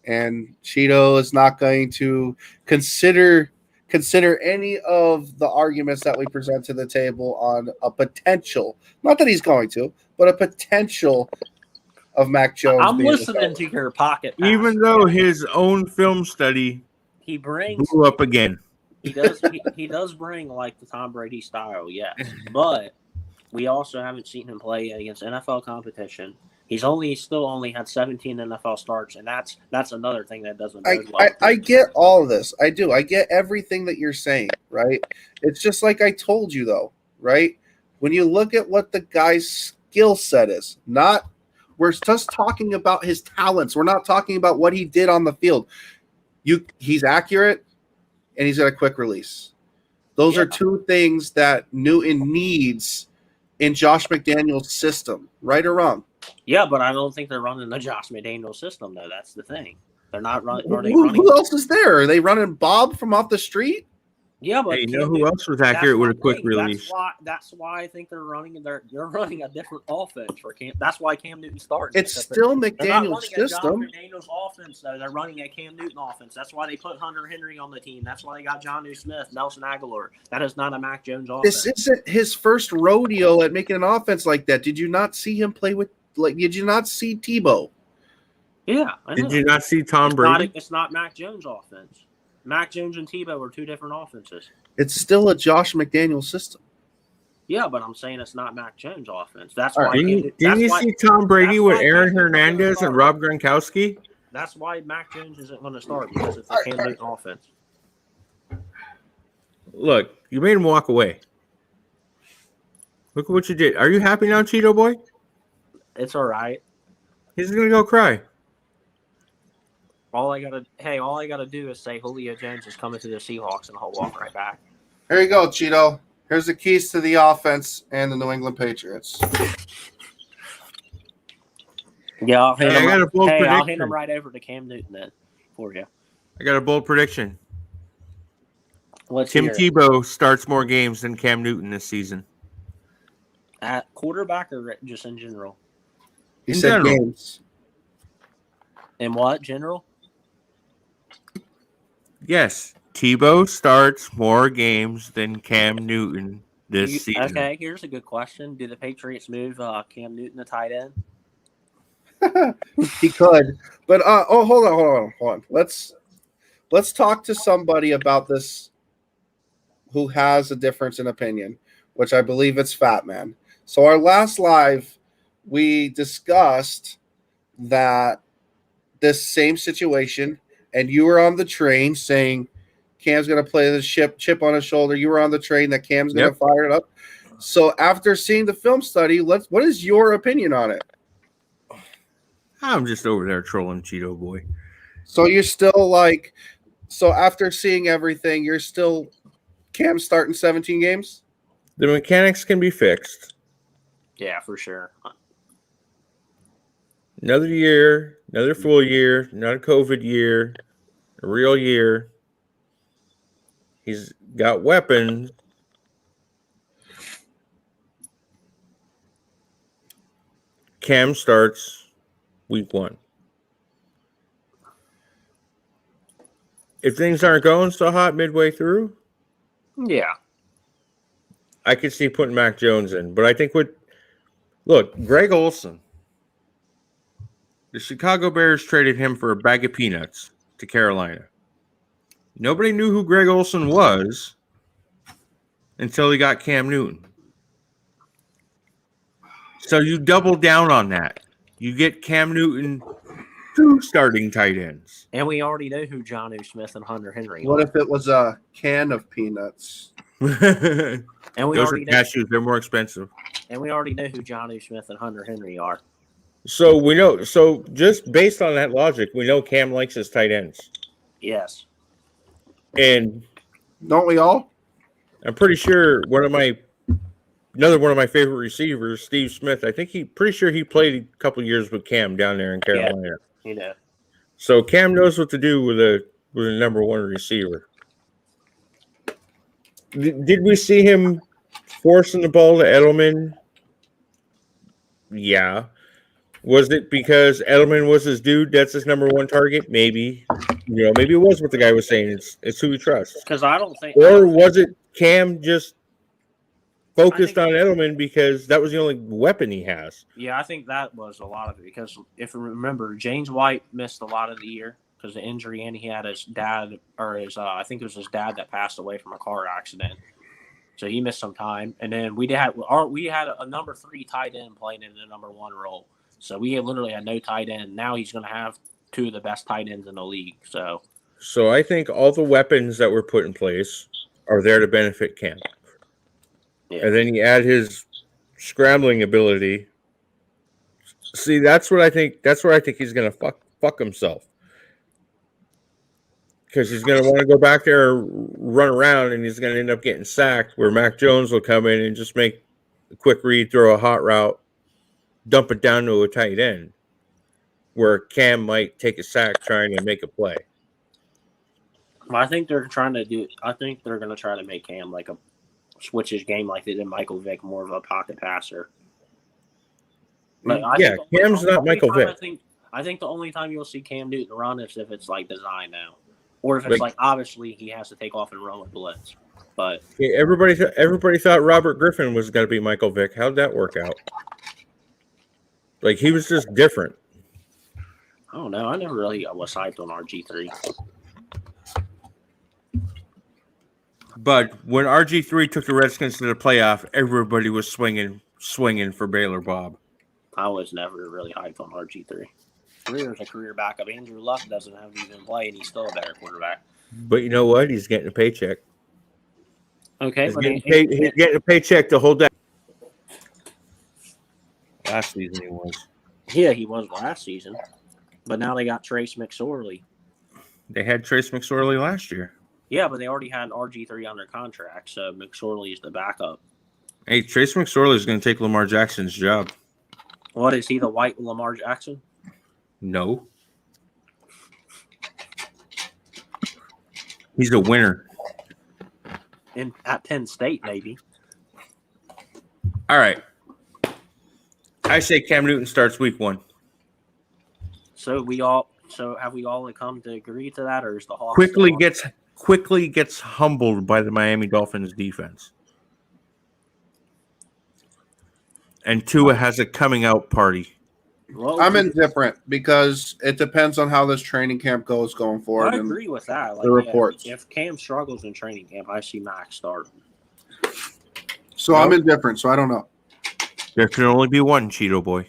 A: And Cheeto is not going to consider any of the arguments that we present to the table on a potential, not that he's going to, but a potential of Mac Jones.
C: I'm listening to your pocket pass.
K: Even though his own film study blew up again.
C: He does bring like the Tom Brady style, yes. But we also haven't seen him play against NFL competition. He's still only had 17 NFL starts, and that's another thing that doesn't bode well.
A: I get all of this. I do. I get everything that you're saying, right? It's just like I told you, though, right? When you look at what the guy's skill set is, we're just talking about his talents. We're not talking about what he did on the field. He's accurate, and he's got a quick release. Those are two things that Newton needs in Josh McDaniels' system, right or wrong.
C: Yeah, but I don't think they're running the Josh McDaniels system, though. That's the thing. They're not running.
A: Who else is there? Are they running Bob from off the street?
C: Yeah, but
K: hey, you know who else was accurate with a quick release?
C: That's why I think they're running a different offense for Cam. That's why Cam Newton starts.
A: It's still McDaniels' system.
C: McDaniels' offense, though. They're running a Cam Newton offense. That's why they put Hunter Henry on the team. That's why they got Jonnu Smith, Nelson Aguilar. That is not a Mac Jones offense.
A: This isn't his first rodeo at making an offense like that. Did you not see him play with? Did you not see Tebow?
C: Yeah, I know.
K: Did you not see Tom Brady?
C: It's not Mac Jones' offense. Mac Jones and Tebow are two different offenses.
A: It's still a Josh McDaniels system.
C: Yeah, but I'm saying it's not Mac Jones' offense. That's
K: why. Didn't you see Tom Brady with Aaron Hernandez and Rob Gronkowski?
C: That's why Mac Jones isn't going to start, because it's a Cam Newton offense.
K: Look, you made him walk away. Look at what you did. Are you happy now, Cheeto Boy?
C: It's all right.
K: He's gonna go cry.
C: All I gotta do is say Julio Jones is coming to the Seahawks, and he'll walk right back.
A: Here you go, Cheeto. Here's the keys to the offense and the New England Patriots.
C: Yeah, I'll hand them right over to Cam Newton then for you.
K: I got a bold prediction.
C: Let's
K: Tim Tebow starts more games than Cam Newton this season.
C: At quarterback or just in general?
A: He said games.
C: In what? General?
K: Yes. Tebow starts more games than Cam Newton this season.
C: Okay, here's a good question. Do the Patriots move Cam Newton to tight end?
A: He could. But hold on. Let's talk to somebody about this who has a difference in opinion, which I believe it's Fat Man. So our last live, we discussed that this same situation, and you were on the train saying Cam's going to play the chip on his shoulder. You were on the train that Cam's going to fire it up. So after seeing the film study, what is your opinion on it?
K: I'm just over there trolling Cheeto Boy.
A: So you're still after seeing everything, you're still Cam starting 17 games?
K: The mechanics can be fixed.
C: Yeah, for sure.
K: Another year, another full year, not a COVID year, a real year. He's got weapons. Cam starts week 1. if things aren't going so hot midway through,
L: Yeah.
K: I could see putting Mac Jones in. But I think look, Greg Olson, the Chicago Bears traded him for a bag of peanuts to Carolina. Nobody knew who Greg Olson was until he got Cam Newton. So you double down on that. You get Cam Newton 2 starting tight ends.
C: And we already know who Jonnu Smith and Hunter Henry
A: What
C: are.
A: if it was a can of peanuts?
C: And we
K: Those are
C: already know,
K: cashews. They're more expensive.
C: and we already know who Jonnu Smith and Hunter Henry are.
K: So we know. So just based on that logic, we know Cam likes his tight ends.
C: Yes.
K: And
A: don't we all?
K: I'm pretty sure another one of my favorite receivers, Steve Smith. I think pretty sure he played a couple years with Cam down there in Carolina.
C: Yeah, you know.
K: So Cam knows what to do with a number one receiver. Did we see him forcing the ball to Edelman? Yeah. Was it because Edelman was his dude? That's his number one target? Maybe. Maybe it was what the guy was saying. It's who he trusts.
C: Because I don't think.
K: Or was it Cam just focused on Edelman because that was the only weapon he has?
C: Yeah, I think that was a lot of it. Because if you remember, James White missed a lot of the year because of injury, and he had his dad, or I think it was his dad that passed away from a car accident. So he missed some time. And then we had a number 3 tight end playing in the number 1 role. So we literally had no tight end. Now he's going to have 2 of the best tight ends in the league. So
K: I think all the weapons that were put in place are there to benefit Cam. Yeah. And then you add his scrambling ability. See, that's where I think he's going to fuck himself. Because he's going to want to go back there and run around, and he's going to end up getting sacked, where Mac Jones will come in and just make a quick read, throw a hot route, dump it down to a tight end, where Cam might take a sack trying to make a play.
C: I think they're trying to do. I think they're going to try to make Cam switch his game like they did Michael Vick, more of a pocket passer. But
K: Cam's not Michael Vick.
C: I think the only time you'll see Cam Newton run is if it's designed now, or if it's obviously he has to take off and run with blitz. But
K: everybody thought Robert Griffin was going to be Michael Vick. How'd that work out? He was just different.
C: I don't know. I never really was hyped on RG3.
K: But when RG3 took the Redskins to the playoff, everybody was swinging for Baylor Bob.
C: I was never really hyped on RG3. Career's a career backup. Andrew Luck doesn't have to even play, and he's still a better quarterback.
K: But you know what? He's getting a paycheck.
C: Okay.
K: He's getting a paycheck to hold that. Last season he was.
C: Yeah, he was last season. But now they got Trace McSorley.
K: They had Trace McSorley last year.
C: Yeah, but they already had RG3 under contract, so McSorley is the backup.
K: Hey, Trace McSorley is going to take Lamar Jackson's job.
C: What, is he the white Lamar Jackson?
K: No. He's a winner.
C: At Penn State, maybe.
K: All right. I say Cam Newton starts week 1.
C: So have we all come to agree to that, or is the Hawks
K: quickly gets humbled by the Miami Dolphins defense? And Tua has a coming out party.
C: Well,
A: I'm indifferent because it depends on how this training camp goes going forward.
C: I agree with that.
A: The reports.
C: If Cam struggles in training camp, I see Max starting.
A: So I'm indifferent, so I don't know.
K: There can only be one Cheeto Boy.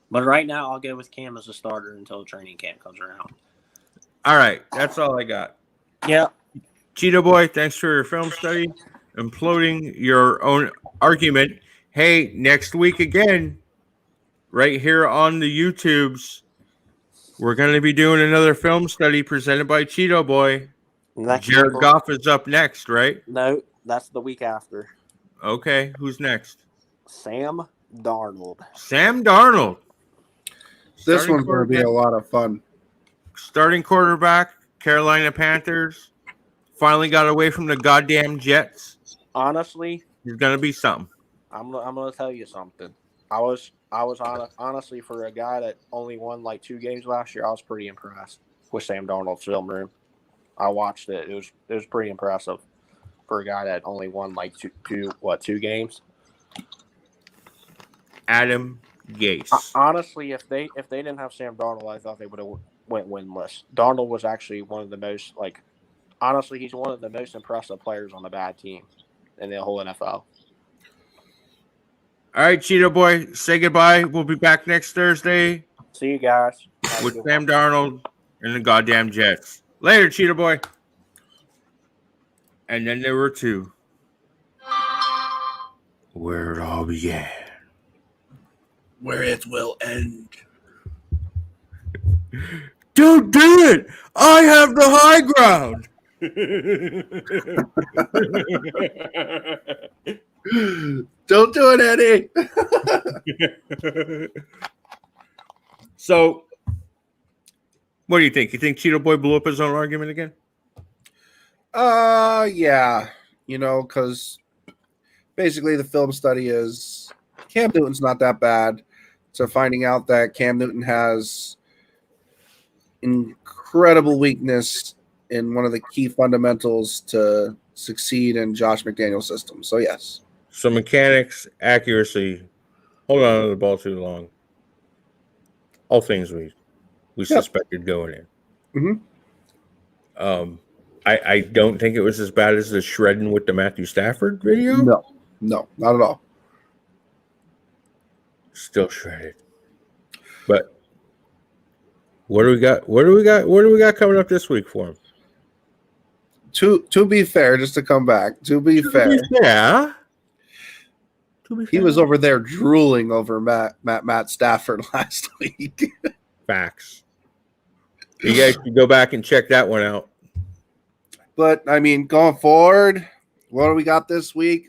C: But right now, I'll go with Cam as a starter until training camp comes around.
K: All right. That's all I got.
C: Yeah.
K: Cheeto Boy, thanks for your film study. Imploding your own argument. Hey, next week again, right here on the YouTubes, we're going to be doing another film study presented by Cheeto Boy. Jared Goff is up next, right?
L: No, that's the week after.
K: Okay, who's next?
L: Sam Darnold.
K: Sam Darnold.
A: This one's going to be a lot of fun.
K: Starting quarterback, Carolina Panthers. Finally got away from the goddamn Jets.
L: Honestly,
K: he's going to be something.
L: I'm going to tell you something. I was honestly, for a guy that only won 2 games last year, I was pretty impressed. with Sam Darnold's film room. I watched it. It was pretty impressive for a guy that only won like two games.
K: Adam Gase.
L: Honestly, if they didn't have Sam Darnold, I thought they would have went winless. Darnold was actually one of the most honestly, he's one of the most impressive players on a bad team in the whole NFL.
K: All right, Cheeto Boy, say goodbye. We'll be back next Thursday.
L: See you guys.
K: With Sam Darnold and the goddamn Jets. Later, Cheeto Boy. And then there were two. Where it all began.
A: Where it will end.
K: Don't do it! I have the high ground!
A: Don't do it, Eddie!
K: So, what do you think? You think Cheeto Boy blew up his own argument again?
A: Yeah. Because basically the film study is Cam Newton's not that bad. So finding out that Cam Newton has incredible weakness in one of the key fundamentals to succeed in Josh McDaniel's system. So, yes.
K: So, mechanics, accuracy, hold on to the ball too long. All things we suspected going in.
A: Mm-hmm.
K: I don't think it was as bad as the shredding with the Matthew Stafford video.
A: No, not at all.
K: Still shredded. But what do we got? What do we got coming up this week for him?
A: To be fair, just to come back. To be fair, he was over there drooling over Matt Stafford last week.
K: Facts. You guys can go back and check that one out.
A: But I mean, going forward, what do we got this week?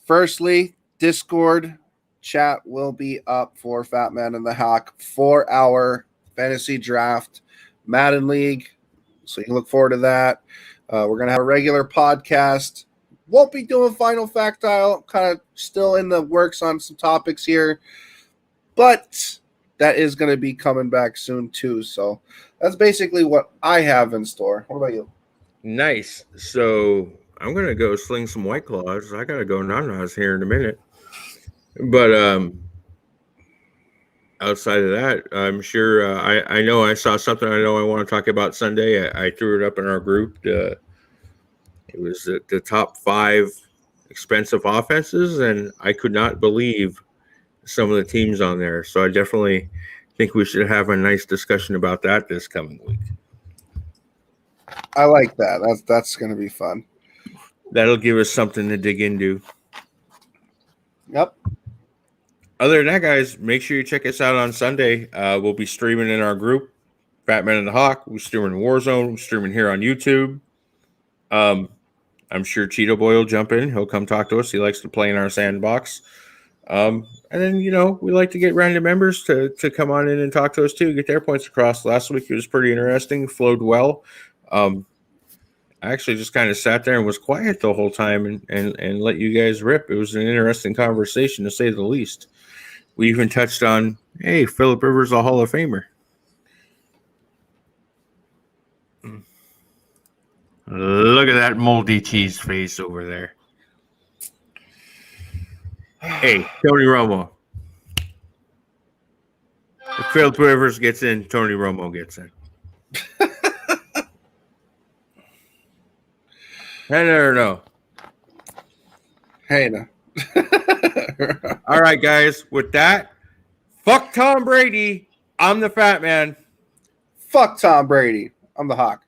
A: Firstly, Discord chat will be up for Fat Man and the Hack 4-hour fantasy draft Madden League. So you can look forward to that. We're going to have a regular podcast. Won't be doing Final Factile. Kind of still in the works on some topics here. But that is going to be coming back soon too. So that's basically what I have in store. What about you?
K: Nice. So I'm going to go sling some White Claws. I got to go nanas here in a minute. But outside of that, I'm sure I know I saw something I know I want to talk about Sunday. I threw it up in our group. It was the top 5 expensive offenses, and I could not believe some of the teams on there. So I definitely think we should have a nice discussion about that this coming week.
A: I like that. That's going to be fun.
K: That'll give us something to dig into.
A: Yep.
K: Other than that, guys, make sure you check us out on Sunday. We'll be streaming in our group, Fat Man and the Hawk. We're streaming Warzone. We're streaming here on YouTube. I'm sure Cheeto Boy will jump in. He'll come talk to us. He likes to play in our sandbox. And then, we like to get random members to come on in and talk to us too, get their points across. Last week it was pretty interesting, flowed well. I actually just kind of sat there and was quiet the whole time and let you guys rip. It was an interesting conversation, to say the least. We even touched on, hey, Phillip Rivers, a Hall of Famer. Look at that moldy cheese face over there. Hey, Tony Romo. If Phillip Rivers gets in, Tony Romo gets in. I never know.
A: Hey, no.
K: All right, guys. With that, fuck Tom Brady. I'm the Fat Man.
A: Fuck Tom Brady. I'm the Hawk.